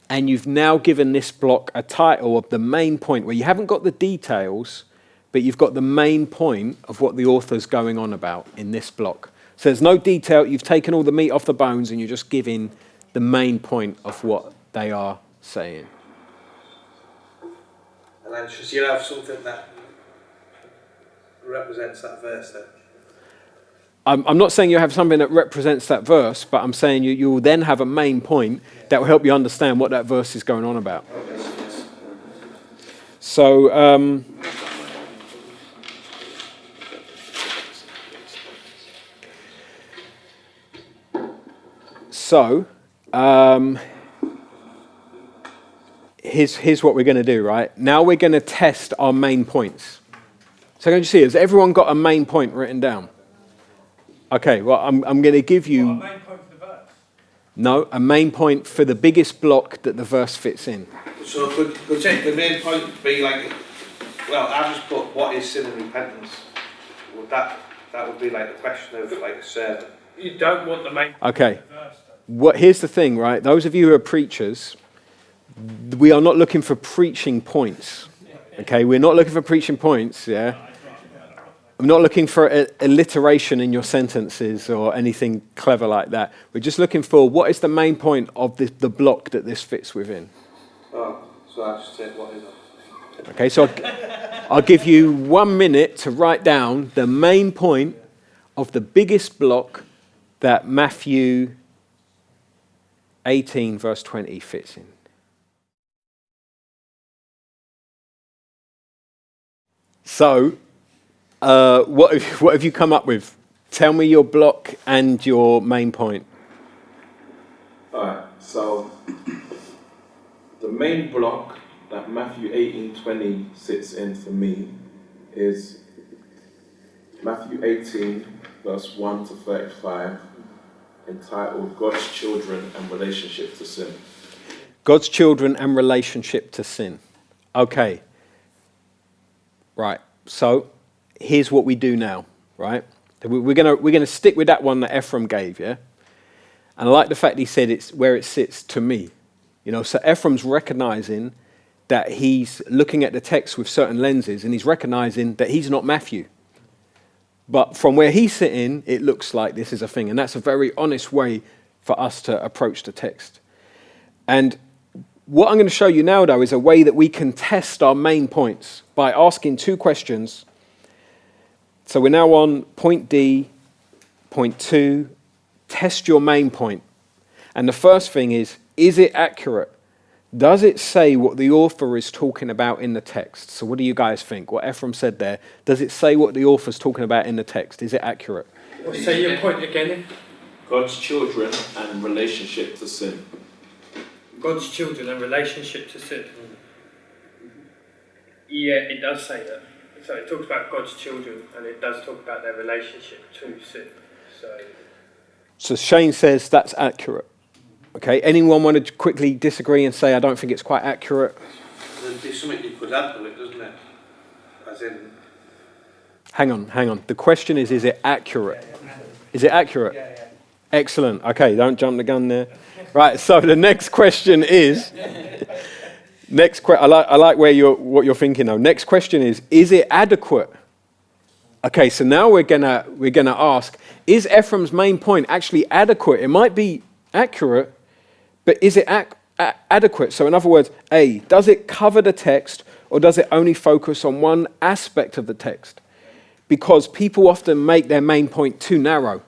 and you've now given this block a title of the main point, where you haven't got the details, but you've got the main point of what the author's going on about in this block. So there's no detail, you've taken all the meat off the bones, and you're just giving the main point of what they are saying. And then should you have something that represents that verse then? I'm not saying you have something that represents that verse, but I'm saying you will then have a main point that will help you understand what that verse is going on about. So, here's what we're going to do, right? Now we're going to test our main points. So can you see, has everyone got a main point written down? Okay, well, I'm going to give you... A main point for the verse? No, a main point for the biggest block that the verse fits in. So could the main point be like, well, I just put what is sin and repentance? Would that would be like the question of like a sermon? You don't want the main point Okay. for the verse, though. Here's the thing, right? Those of you who are preachers, we are not looking for preaching points. Okay, we're not looking for preaching points, yeah? I'm not looking for alliteration in your sentences or anything clever like that. We're just looking for what is the main point of the block that this fits within. Oh, so I just take what is it? Okay, so I'll give you 1 minute to write down the main point of the biggest block that Matthew 18, verse 20 fits in. So, what have you come up with? Tell me your block and your main point. Alright, so the main block that Matthew 18:20 sits in for me is Matthew 18, verse 1 to 35, entitled God's Children and Relationship to Sin. God's children and relationship to sin. Okay. Right. So here's what we do now, right? We're gonna stick with that one that Ephraim gave, yeah? And I like the fact he said it's where it sits to me. You know, so Ephraim's recognizing that he's looking at the text with certain lenses, and he's recognizing that he's not Matthew. But from where he's sitting, it looks like this is a thing. And that's a very honest way for us to approach the text. And What I'm going to show you now, though, is a way that we can test our main points by asking two questions. So we're now on point D, point 2, test your main point. And the first thing is it accurate? Does it say what the author is talking about in the text? So what do you guys think? What Ephraim said there, does it say what the author's talking about in the text? Is it accurate? Well, say your point again. God's children and relationship to sin. God's children and relationship to sin. Yeah, it does say that. So it talks about God's children and it does talk about their relationship to sin. So Shane says that's accurate. Okay, anyone want to quickly disagree and say, I don't think it's quite accurate? There's something you could add to it, doesn't it? As in... Hang on. The question is it accurate? Is it accurate? Yeah. Excellent. Okay, don't jump the gun there. Right, so the next question is... I like what you're thinking though. Next question is it adequate? Okay, so now we're gonna ask, is Ephraim's main point actually adequate? It might be accurate, but is it adequate? So in other words, A, does it cover the text or does it only focus on one aspect of the text? Because people often make their main point too narrow.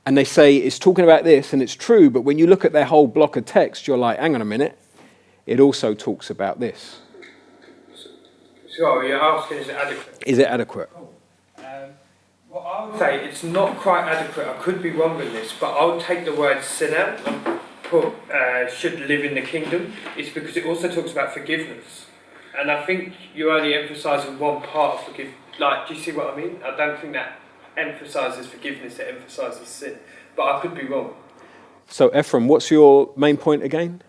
And they say it's talking about this and it's true, but when you look at their whole block of text, you're like, hang on a minute, it also talks about this. So you're asking, is it adequate? Is it adequate? Well, I would say it's not quite adequate. I could be wrong with this, but I would take the word sin out and put should live in the kingdom. It's because it also talks about forgiveness. And I think you're only emphasising one part of forgiveness. Like, do you see what I mean? I don't think that emphasises forgiveness, it emphasises sin. But I could be wrong. So Ephraim, what's your main point again?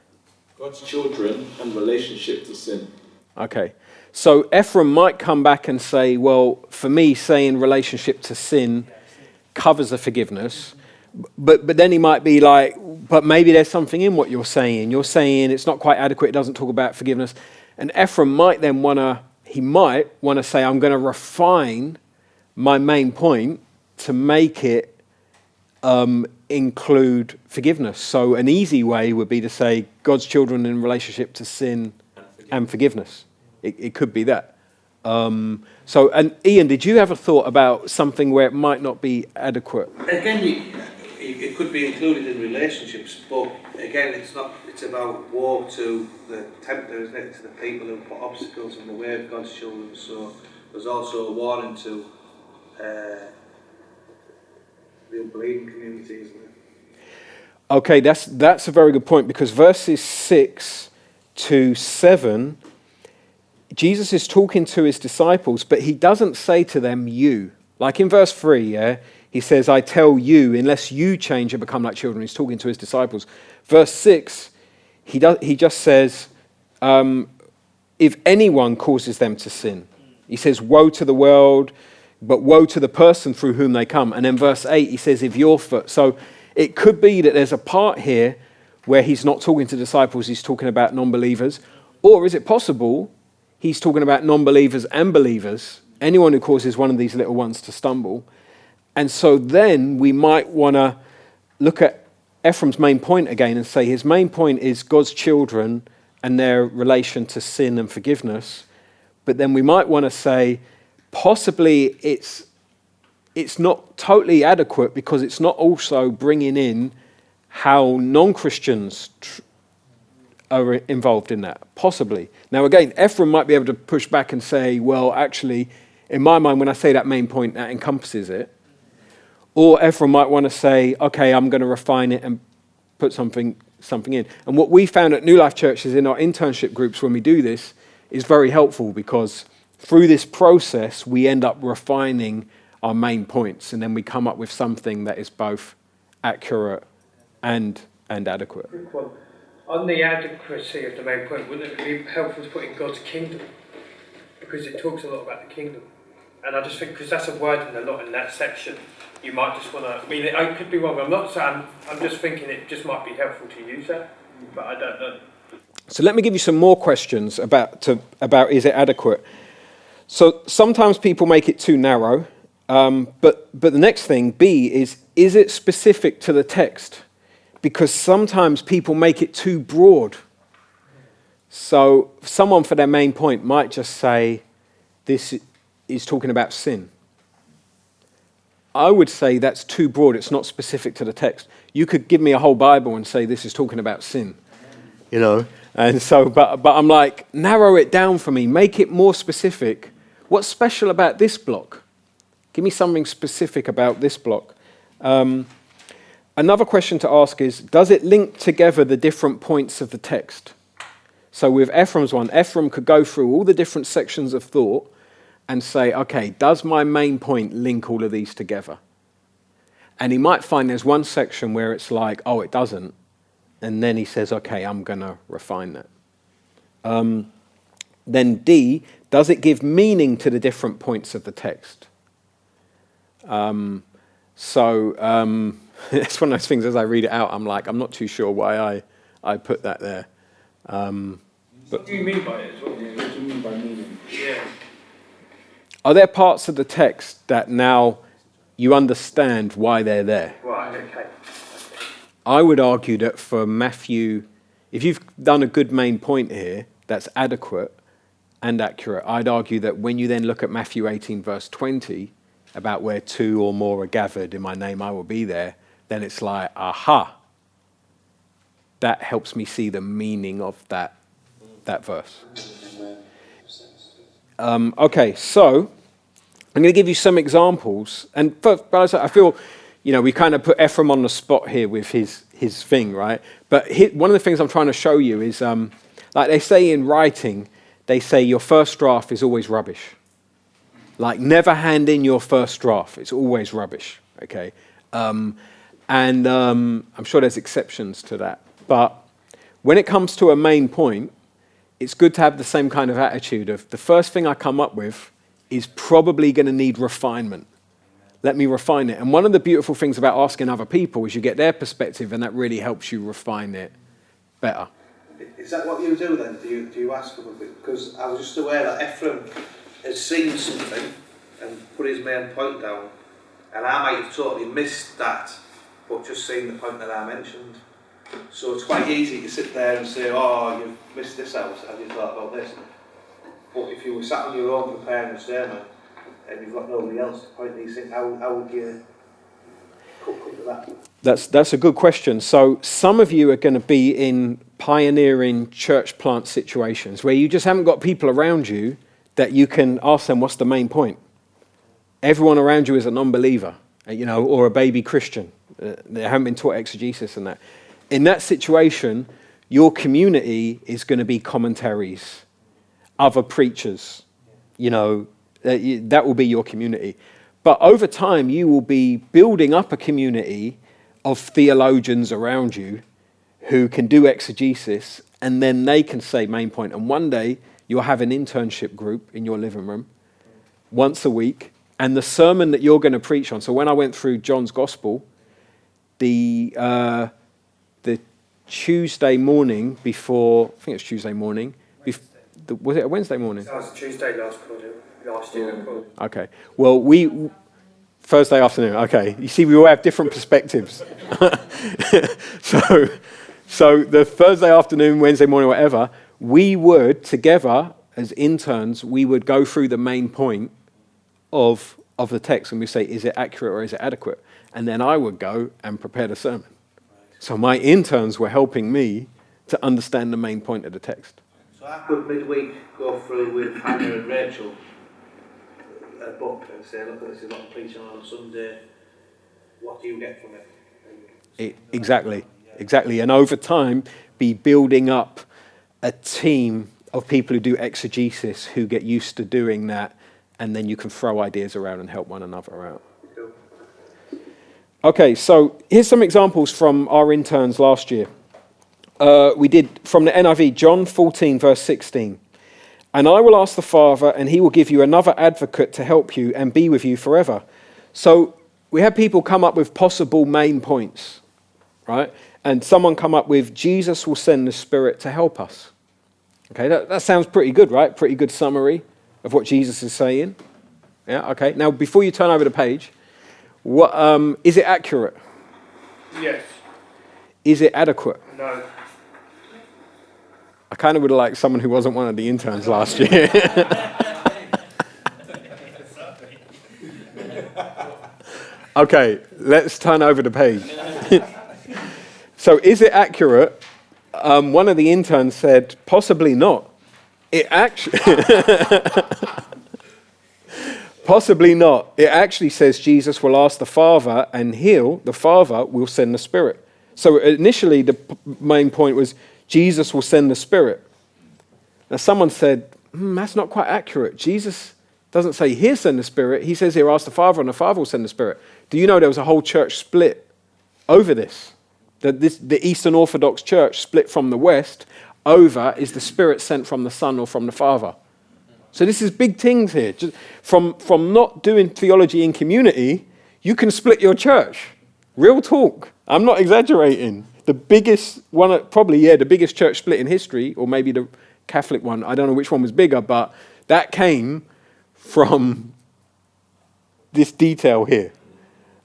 God's children and relationship to sin. Okay. So Ephraim might come back and say, well, for me, saying relationship to sin covers the forgiveness. But then he might be like, but maybe there's something in what you're saying. You're saying it's not quite adequate, it doesn't talk about forgiveness. And Ephraim might then want to say, I'm going to refine my main point to make it include forgiveness. So an easy way would be to say God's children in relationship to sin and forgiveness. It could be that. And Ian, did you have a thought about something where it might not be adequate? Again, it could be included in relationships, but again, it's not. It's about war to the tempter, isn't it? To the people who put obstacles in the way of God's children. So there's also a warning to the unbelieving community, isn't it? Okay, that's a very good point, because verses 6 to 7, Jesus is talking to his disciples, but he doesn't say to them, you. Like in verse 3, he says, I tell you, unless you change and become like children. He's talking to his disciples. Verse 6, he just says, if anyone causes them to sin. He says, woe to the world, but woe to the person through whom they come. And then verse 8, he says, if your foot. So it could be that there's a part here where he's not talking to disciples, he's talking about non-believers. Or is it possible he's talking about non-believers and believers, anyone who causes one of these little ones to stumble? And so then we might want to look at Ephraim's main point again and say his main point is God's children and their relation to sin and forgiveness. But then we might want to say possibly it's not totally adequate because it's not also bringing in how non-Christians are involved in that, possibly. Now again, Ephraim might be able to push back and say, well, actually, in my mind, when I say that main point, that encompasses it. Or Ephraim might want to say, okay, I'm going to refine it and put something in. And what we found at New Life Church is in our internship groups when we do this is very helpful, because through this process, we end up refining our main points, and then we come up with something that is both accurate and adequate. Quick one. On the adequacy of the main point, wouldn't it be helpful to put in God's kingdom? Because it talks a lot about the kingdom. And I just think, because that's a word in a lot in that section, you might just want to, I mean, I could be wrong, I'm not saying, I'm just thinking it just might be helpful to use that, but I don't know. So let me give you some more questions about is it adequate? So sometimes people make it too narrow, but the next thing, B, is it specific to the text? Because sometimes people make it too broad. So someone for their main point might just say, this is talking about sin. I would say that's too broad. It's not specific to the text. You could give me a whole Bible and say this is talking about sin, you know. And so, but I'm like, narrow it down for me. Make it more specific. What's special about this block? Give me something specific about this block. Another question to ask is, does it link together the different points of the text? So with Ephraim's one, Ephraim could go through all the different sections of thought and say, okay, does my main point link all of these together? And he might find there's one section where it's like, oh, it doesn't. And then he says, okay, I'm going to refine that. Then D, does it give meaning to the different points of the text? It's one of those things, as I read it out, I'm like, I'm not too sure why I put that there. What do you mean by it as well? Yeah, what do you mean by meaning? Yeah. Are there parts of the text that now you understand why they're there? Right, okay. I would argue that for Matthew, if you've done a good main point here that's adequate and accurate, I'd argue that when you then look at Matthew 18 verse 20, about where two or more are gathered in my name, I will be there, then it's like, aha. That helps me see the meaning of that verse. Okay, so I'm going to give you some examples. And first, I feel, we kind of put Ephraim on the spot here with his thing, right? But one of the things I'm trying to show you is, like they say in writing, they say your first draft is always rubbish. Like never hand in your first draft. It's always rubbish, okay? I'm sure there's exceptions to that. But when it comes to a main point, it's good to have the same kind of attitude of the first thing I come up with is probably going to need refinement. Let me refine it. And one of the beautiful things about asking other people is you get their perspective, and that really helps you refine it better. Is that what you do then? Do you ask them a bit? Because I was just aware that Ephraim has seen something and put his main point down, and I might have totally missed that, but just seen the point that I mentioned. So it's quite easy to sit there and say, oh, you've missed this out, have you thought about this? But if you were sat on your own preparing a sermon and you've got nobody else to point these things, how would you come to that? That's a good question. So some of you are going to be in pioneering church plant situations where you just haven't got people around you that you can ask them, what's the main point? Everyone around you is a non-believer, or a baby Christian. They haven't been taught exegesis and that. In that situation, your community is going to be commentaries, other preachers, that will be your community. But over time, you will be building up a community of theologians around you who can do exegesis, and then they can say main point. And one day, you'll have an internship group in your living room once a week, and the sermon that you're going to preach on. So when I went through John's Gospel, the Tuesday morning before, I think it's Tuesday morning, was it a Wednesday morning? That was Tuesday last year. Okay. Well, Thursday afternoon. Okay. You see, we all have different perspectives. So the Thursday afternoon, Wednesday morning, whatever, we would, together as interns, we would go through the main point of the text and we say, is it accurate or is it adequate? And then I would go and prepare the sermon. So my interns were helping me to understand the main point of the text. So I could midweek go through with Hannah and Rachel a book and say, look, this is what I'm preaching on Sunday. What do you get from it? Exactly. And over time, be building up a team of people who do exegesis who get used to doing that, and then you can throw ideas around and help one another out. Okay, so here's some examples from our interns last year. We did from the NIV, John 14, verse 16. And I will ask the Father, and he will give you another advocate to help you and be with you forever. So we had people come up with possible main points, right? And someone come up with, Jesus will send the Spirit to help us. Okay, that sounds pretty good, right? Pretty good summary of what Jesus is saying. Yeah, okay. Now, before you turn over the page, what is it accurate? Yes. Is it adequate? No. I kind of would have liked someone who wasn't one of the interns last year. Okay, let's turn over the page. So is it accurate? One of the interns said, possibly not. It actually... Possibly not. It actually says Jesus will ask the Father and the Father will send the Spirit. So initially the main point was Jesus will send the Spirit. Now someone said, that's not quite accurate. Jesus doesn't say he'll send the Spirit. He says he'll ask the Father and the Father will send the Spirit. Do you know there was a whole church split over this? The Eastern Orthodox Church split from the West over is the Spirit sent from the Son or from the Father. So this is big things here. Just from not doing theology in community, you can split your church. Real talk. I'm not exaggerating. The biggest one, probably, the biggest church split in history, or maybe the Catholic one. I don't know which one was bigger, but that came from this detail here.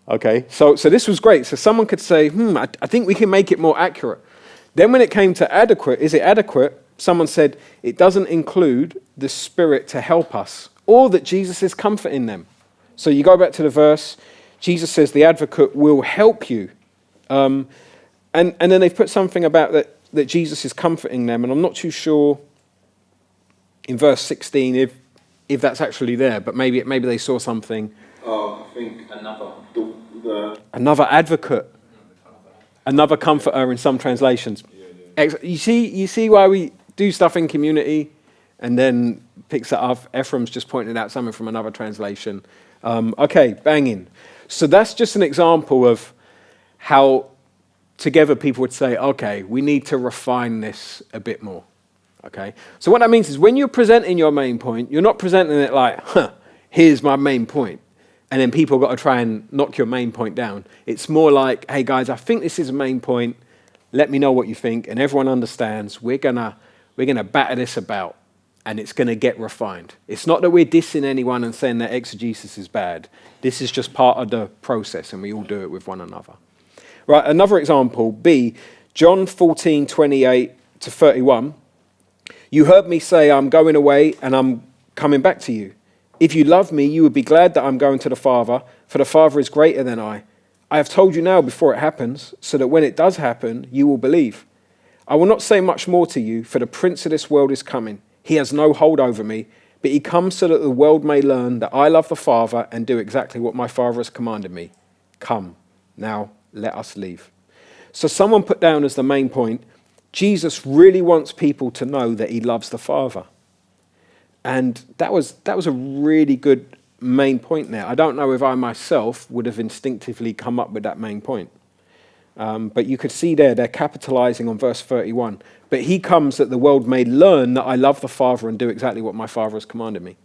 Okay, so this was great. So someone could say, I think we can make it more accurate. Then when it came to adequate, is it adequate? Someone said it doesn't include the Spirit to help us, or that Jesus is comforting them. So you go back to the verse, Jesus says the advocate will help you. And then they've put something about that Jesus is comforting them, and I'm not too sure in verse 16 if that's actually there, but maybe they saw something. I think Another advocate, another comforter in some translations. You see why we do stuff in community and then picks it up. Ephraim's just pointed out something from another translation. Okay, banging. So that's just an example of how together people would say, okay, we need to refine this a bit more. Okay, so what that means is when you're presenting your main point, you're not presenting it like, here's my main point, and then people got to try and knock your main point down. It's more like, hey guys, I think this is a main point. Let me know what you think, and everyone understands. We're gonna batter this about, and it's gonna get refined. It's not that we're dissing anyone and saying that exegesis is bad. This is just part of the process, and we all do it with one another. Right. Another example. B. John 14:28-31. You heard me say, I'm going away and I'm coming back to you. If you love me, you would be glad that I'm going to the Father, for the Father is greater than I. I have told you now before it happens, so that when it does happen, you will believe. I will not say much more to you, for the prince of this world is coming. He has no hold over me, but he comes so that the world may learn that I love the Father and do exactly what my Father has commanded me. Come, now let us leave. So someone put down as the main point, Jesus really wants people to know that he loves the Father. And that was a really good main point there. I don't know if I myself would have instinctively come up with that main point. But you could see there, they're capitalizing on verse 31. But he comes that the world may learn that I love the Father and do exactly what my Father has commanded me.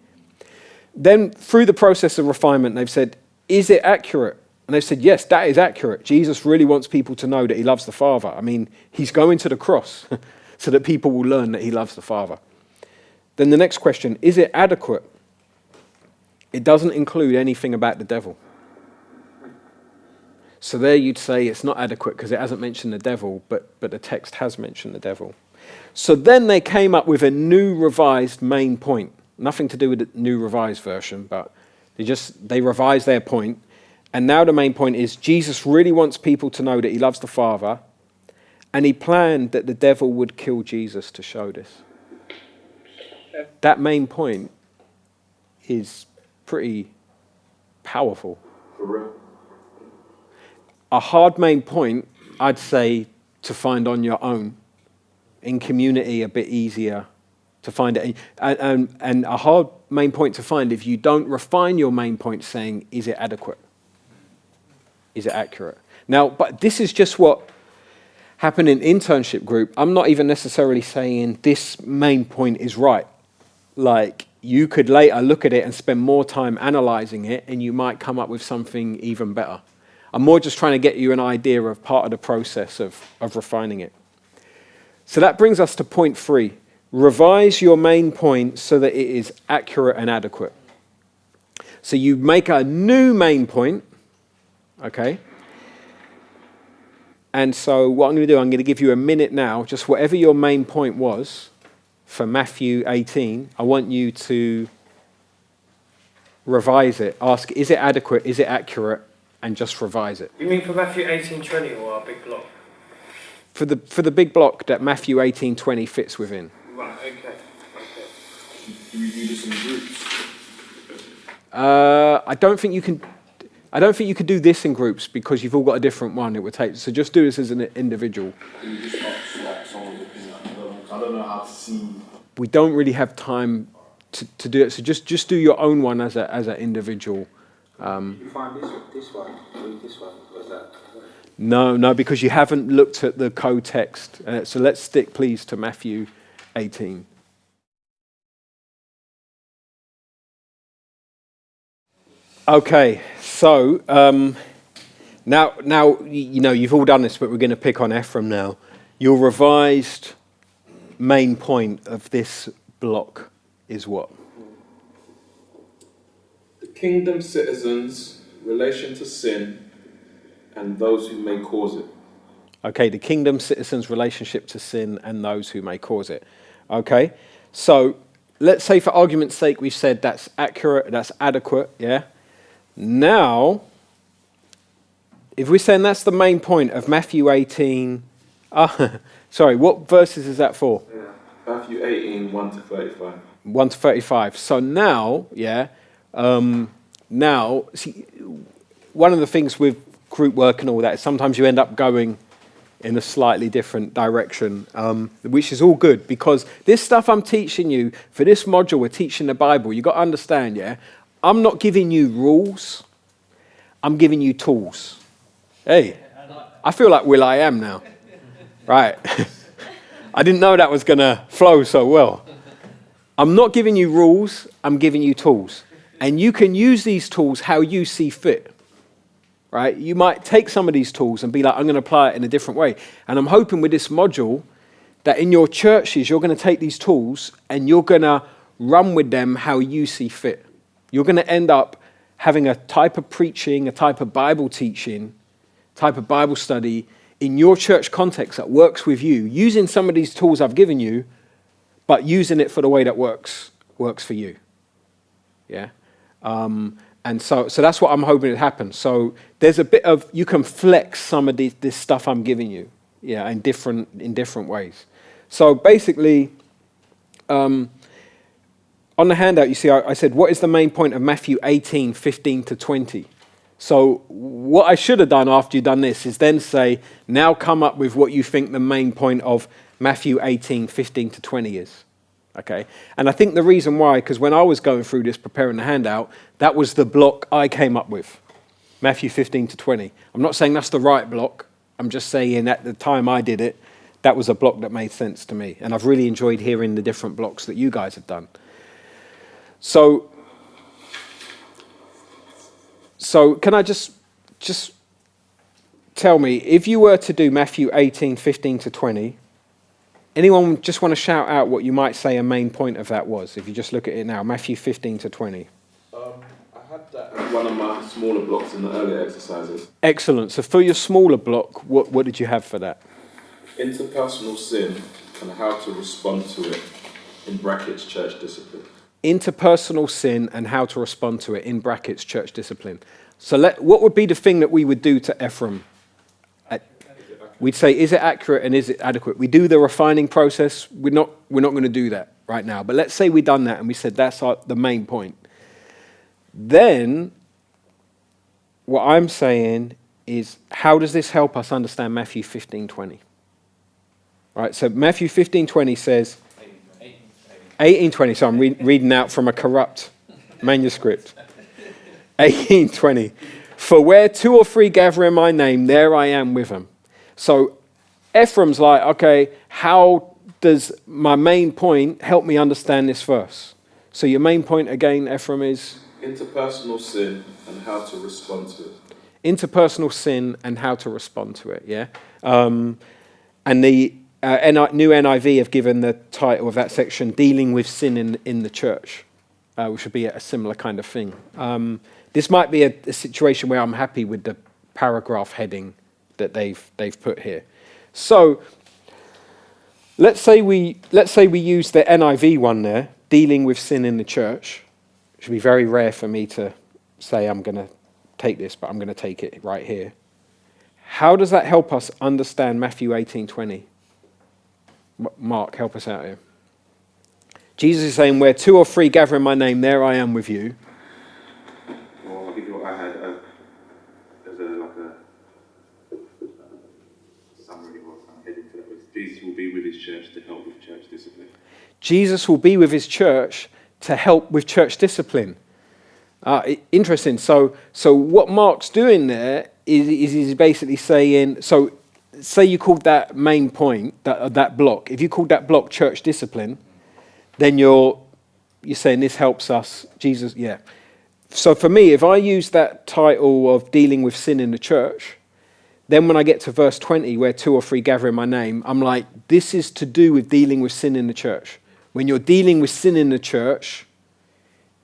Then through the process of refinement, they've said, is it accurate? And they've said, yes, that is accurate. Jesus really wants people to know that he loves the Father. I mean, he's going to the cross so that people will learn that he loves the Father. Then the next question, is it adequate? It doesn't include anything about the devil. So there you'd say it's not adequate because it hasn't mentioned the devil, but the text has mentioned the devil. So then they came up with a new revised main point. Nothing to do with the new revised version, but they revised their point. And now the main point is Jesus really wants people to know that he loves the Father, and he planned that the devil would kill Jesus to show this. That main point is pretty powerful. For real. A hard main point, I'd say, to find on your own. In community, a bit easier to find it. And a hard main point to find if you don't refine your main point saying, is it adequate? Is it accurate? Now, but this is just what happened in internship group. I'm not even necessarily saying this main point is right. Like, you could later look at it and spend more time analyzing it, and you might come up with something even better. I'm more just trying to get you an idea of part of the process of refining it. So that brings us to point 3. Revise your main point so that it is accurate and adequate. So you make a new main point, okay? And so what I'm going to do, I'm going to give you a minute now, just whatever your main point was for Matthew 18, I want you to revise it. Ask, is it adequate, is it accurate, and just revise it. You mean for Matthew 18:20 or our big block? For the big block that Matthew 18:20 fits within. Right, okay. Do we do this in groups? I don't think you can do this in groups because you've all got a different one. It would take. So just do this as an individual. Do we just ask like someone's opinion? I don't know how to see. We don't really have time to do it. So just do your own one as an individual. You find this one, was that? No, because you haven't looked at the co-text. So let's stick, please, to Matthew 18. Okay, so now you know you've all done this, but we're going to pick on Ephraim now. Your revised main point of this block is what? The kingdom citizens' relation to sin and those who may cause it. Okay, the kingdom citizens' relationship to sin and those who may cause it. Okay, so let's say for argument's sake we've said that's accurate, that's adequate, yeah? Now, if we're saying that's the main point of Matthew 18, sorry, what verses is that for? Yeah. Matthew 18, 1 to 35. 1 to 35. So now, now, see, one of the things with group work and all that is sometimes you end up going in a slightly different direction, which is all good because this stuff I'm teaching you, for this module we're teaching the Bible, you've got to understand, yeah? I'm not giving you rules, I'm giving you tools. Hey, I feel like Will I Am now. Right. I didn't know that was going to flow so well. I'm not giving you rules, I'm giving you tools. And you can use these tools how you see fit. Right? You might take some of these tools and be like, I'm going to apply it in a different way. And I'm hoping with this module that in your churches, you're going to take these tools and you're going to run with them how you see fit. You're going to end up having a type of preaching, a type of Bible teaching, type of Bible study in your church context that works with you, using some of these tools I've given you, but using it for the way that works for you. Yeah? And so that's what I'm hoping to happen. So there's a bit of, you can flex some of this stuff I'm giving you, yeah, in different ways. So basically, on the handout, you see, I said, what is the main point of Matthew 18, 15 to 20? So what I should have done after you've done this is then say, now come up with what you think the main point of Matthew 18, 15 to 20 is. Okay? And I think the reason why, because when I was going through this, preparing the handout, that was the block I came up with, Matthew 15 to 20. I'm not saying that's the right block. I'm just saying at the time I did it, that was a block that made sense to me. And I've really enjoyed hearing the different blocks that you guys have done. So can I just tell me, if you were to do Matthew 18, 15 to 20, anyone just want to shout out what you might say a main point of that was, if you just look at it now, Matthew 15 to 20. I had that as one of my smaller blocks in the earlier exercises. Excellent. So for your smaller block, what did you have for that? Interpersonal sin and how to respond to it, in brackets, church discipline. Interpersonal sin and how to respond to it, in brackets, church discipline. So what would be the thing that we would do to Ephraim? We'd say, is it accurate and is it adequate? We do the refining process. We're not going to do that right now. But let's say we've done that and we said that's the main point. Then what I'm saying is, how does this help us understand Matthew 15:20? Right, so Matthew 15:20 says, 18:20, so I'm reading out from a corrupt manuscript. 18:20, for where 2 or 3 gather in my name, there I am with them. So Ephraim's like, okay, how does my main point help me understand this verse? So your main point again, Ephraim, is? Interpersonal sin and how to respond to it. Interpersonal sin and how to respond to it, yeah? And the New NIV have given the title of that section, Dealing with Sin in the Church, which would be a similar kind of thing. This might be a situation where I'm happy with the paragraph heading, that they've put here. So let's say we use the NIV one there, dealing with sin in the church. It should be very rare for me to say I'm going to take this, but I'm going to take it right here. How does that help us understand Matthew 18:20? Mark, help us out here. Jesus is saying, where 2 or 3 gather in my name, there I am with you. Well, I'll give you what I had as a summary or heading to that. Jesus will be with his church to help with church discipline. Jesus will be with his church to help with church discipline. Interesting. So what Mark's doing there is he's basically saying, so say you called that main point, that block, if you called that block church discipline, then you're saying this helps us, Jesus, yeah. So for me, if I use that title of dealing with sin in the church, then when I get to verse 20, where 2 or 3 gather in my name, I'm like, this is to do with dealing with sin in the church. When you're dealing with sin in the church,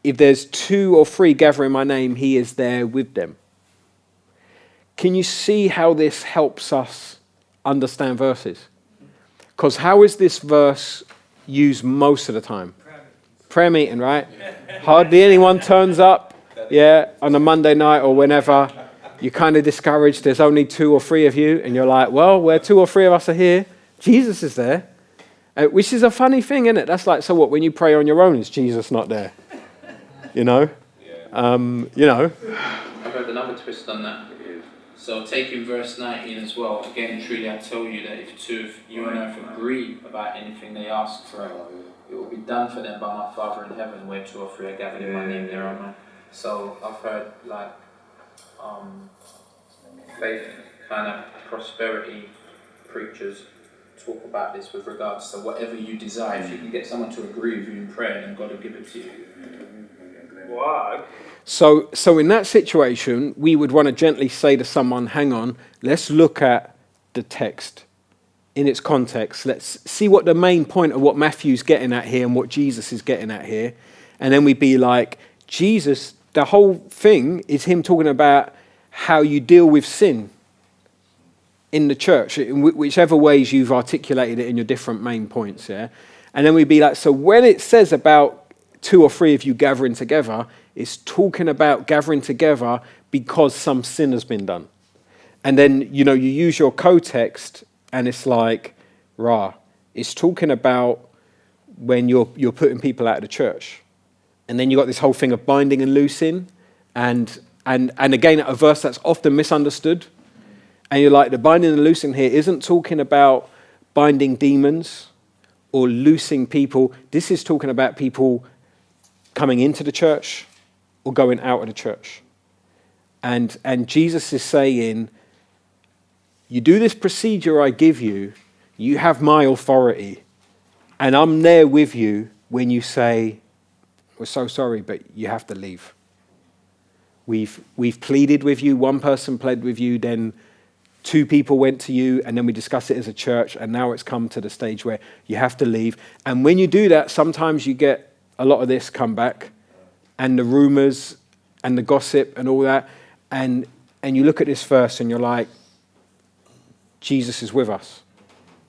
if there's 2 or 3 gather in my name, he is there with them. Can you see how this helps us understand verses? Because how is this verse used most of the time? Prayer meeting, right? Hardly anyone turns up, on a Monday night or whenever. You're kind of discouraged. There's only 2 or 3 of you, and you're like, well, where 2 or 3 of us are here, Jesus is there. Which is a funny thing, isn't it? That's like, so what, when you pray on your own, is Jesus not there? You know? I've heard another twist on that. So taking verse 19 as well, again, truly I tell you that if 2 of you on earth agree about anything they ask for, it will be done for them by my Father in heaven, where 2 or 3 are gathered in my name, there am I. So I've heard faith kind of prosperity preachers talk about this with regards to whatever you desire. If you can get someone to agree with you in prayer, then God will give it to you. Wow. So in that situation, we would want to gently say to someone, hang on, let's look at the text in its context. Let's see what the main point of what Matthew's getting at here and what Jesus is getting at here. And then we'd be like, Jesus, the whole thing is him talking about how you deal with sin in the church, in whichever ways you've articulated it in your different main points, yeah? And then we'd be like, so when it says about 2 or 3 of you gathering together, it's talking about gathering together because some sin has been done. And then, you use your co-text and it's like, it's talking about when you're putting people out of the church. And then you got this whole thing of binding and loosing, and again, a verse that's often misunderstood. And you're like, the binding and loosing here isn't talking about binding demons or loosing people. This is talking about people coming into the church or going out of the church. And Jesus is saying, you do this procedure I give you, you have my authority, and I'm there with you when you say, we're so sorry, but you have to leave. We've pleaded with you, 1 person pled with you, then 2 people went to you, and then we discussed it as a church, and now it's come to the stage where you have to leave. And when you do that, sometimes you get a lot of this come back, and the rumors and the gossip and all that, and you look at this verse and you're like, Jesus is with us.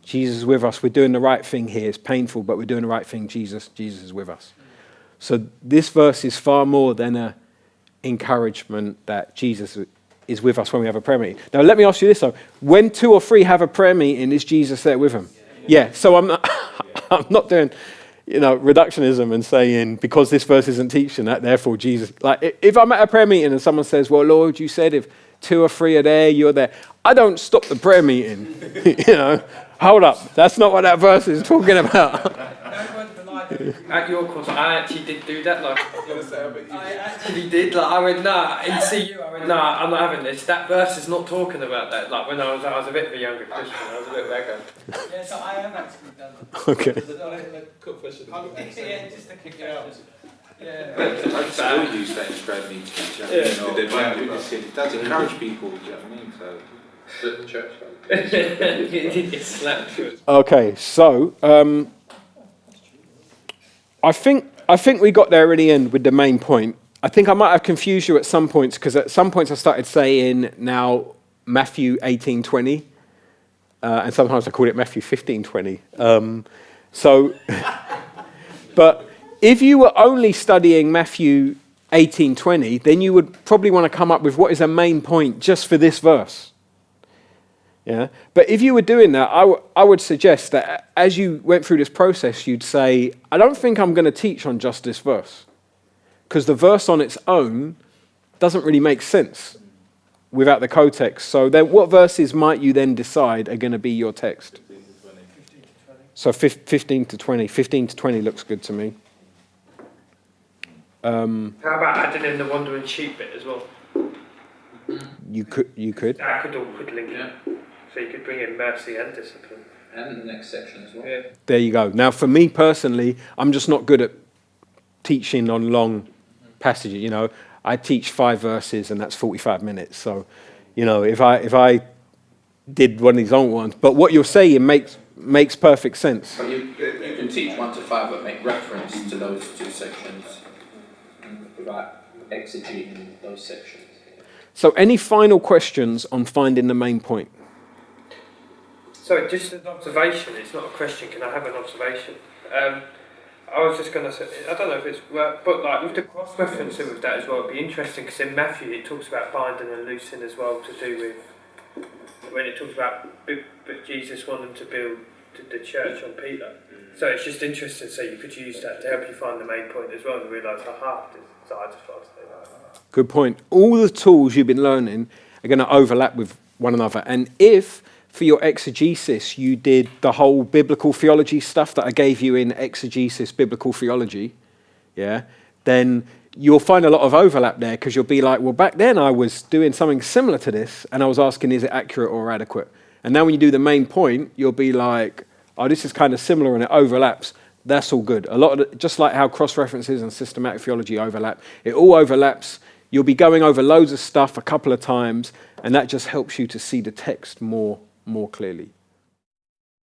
Jesus is with us. We're doing the right thing here. It's painful, but we're doing the right thing. Jesus is with us. So this verse is far more than an encouragement that Jesus is with us when we have a prayer meeting. Now, let me ask you this, though. When 2 or 3 have a prayer meeting, is Jesus there with them? Yeah. So I'm not doing, reductionism and saying because this verse isn't teaching that, therefore Jesus. Like, if I'm at a prayer meeting and someone says, well, Lord, you said if 2 or 3 are there, you're there. I don't stop the prayer meeting. Hold up. That's not what that verse is talking about. At your course, I actually did do that. I actually did. I went, nah. In CU, I went, nah. I'm not having this. That verse is not talking about that. Like when I was a bit of a younger Christian, I was a bit beggar. Yeah, so I have actually done that. Okay. Confession. Yeah, just a kick out. Yeah. I still use that in prayer meetings. It does encourage people. Do you know what I mean? So. The church. It's slapped. Okay, so I think we got there in the end with the main point. I think I might have confused you at some points, because at some points I started saying, now, Matthew 18:20, and sometimes I call it Matthew 15:20. But if you were only studying Matthew 18:20, then you would probably want to come up with what is a main point just for this verse. Yeah. But if you were doing that, I would suggest that as you went through this process, you'd say, I don't think I'm going to teach on just this verse, because the verse on its own doesn't really make sense without the context. So then what verses might you then decide are going to be your text? 15 to 20. So 15 to 20. 15 to 20 looks good to me. How about adding in the wandering sheep bit as well? You could. That could link in. So you could bring in mercy and discipline. And the next section as well. Yeah. There you go. Now, for me personally, I'm just not good at teaching on long passages. You know, I teach 5 verses, and that's 45 minutes. So, you know, if I did one of these long ones, but what you're saying makes perfect sense. But you can teach 1 to 5, but make reference to those 2 sections without exegeting those sections. So, any final questions on finding the main point? So just an observation, it's not a question, can I have an observation? I was just going to say, I don't know if it's, but like with the cross-referencing with that as well, it'd be interesting because in Matthew it talks about binding and loosing as well to do with, when it talks about but Jesus wanted to build the church on Peter. So it's just interesting, so you could use that to help you find the main point as well and realise, aha, so I just wanted to say that. Good point. All the tools you've been learning are going to overlap with one another. And if for your exegesis, you did the whole biblical theology stuff that I gave you in exegesis, biblical theology, yeah, then you'll find a lot of overlap there because you'll be like, well, back then I was doing something similar to this and I was asking, is it accurate or adequate? And now when you do the main point, you'll be like, oh, this is kind of similar and it overlaps. That's all good. A lot of just like how cross-references and systematic theology overlap, it all overlaps. You'll be going over loads of stuff a couple of times and that just helps you to see the text more clearly.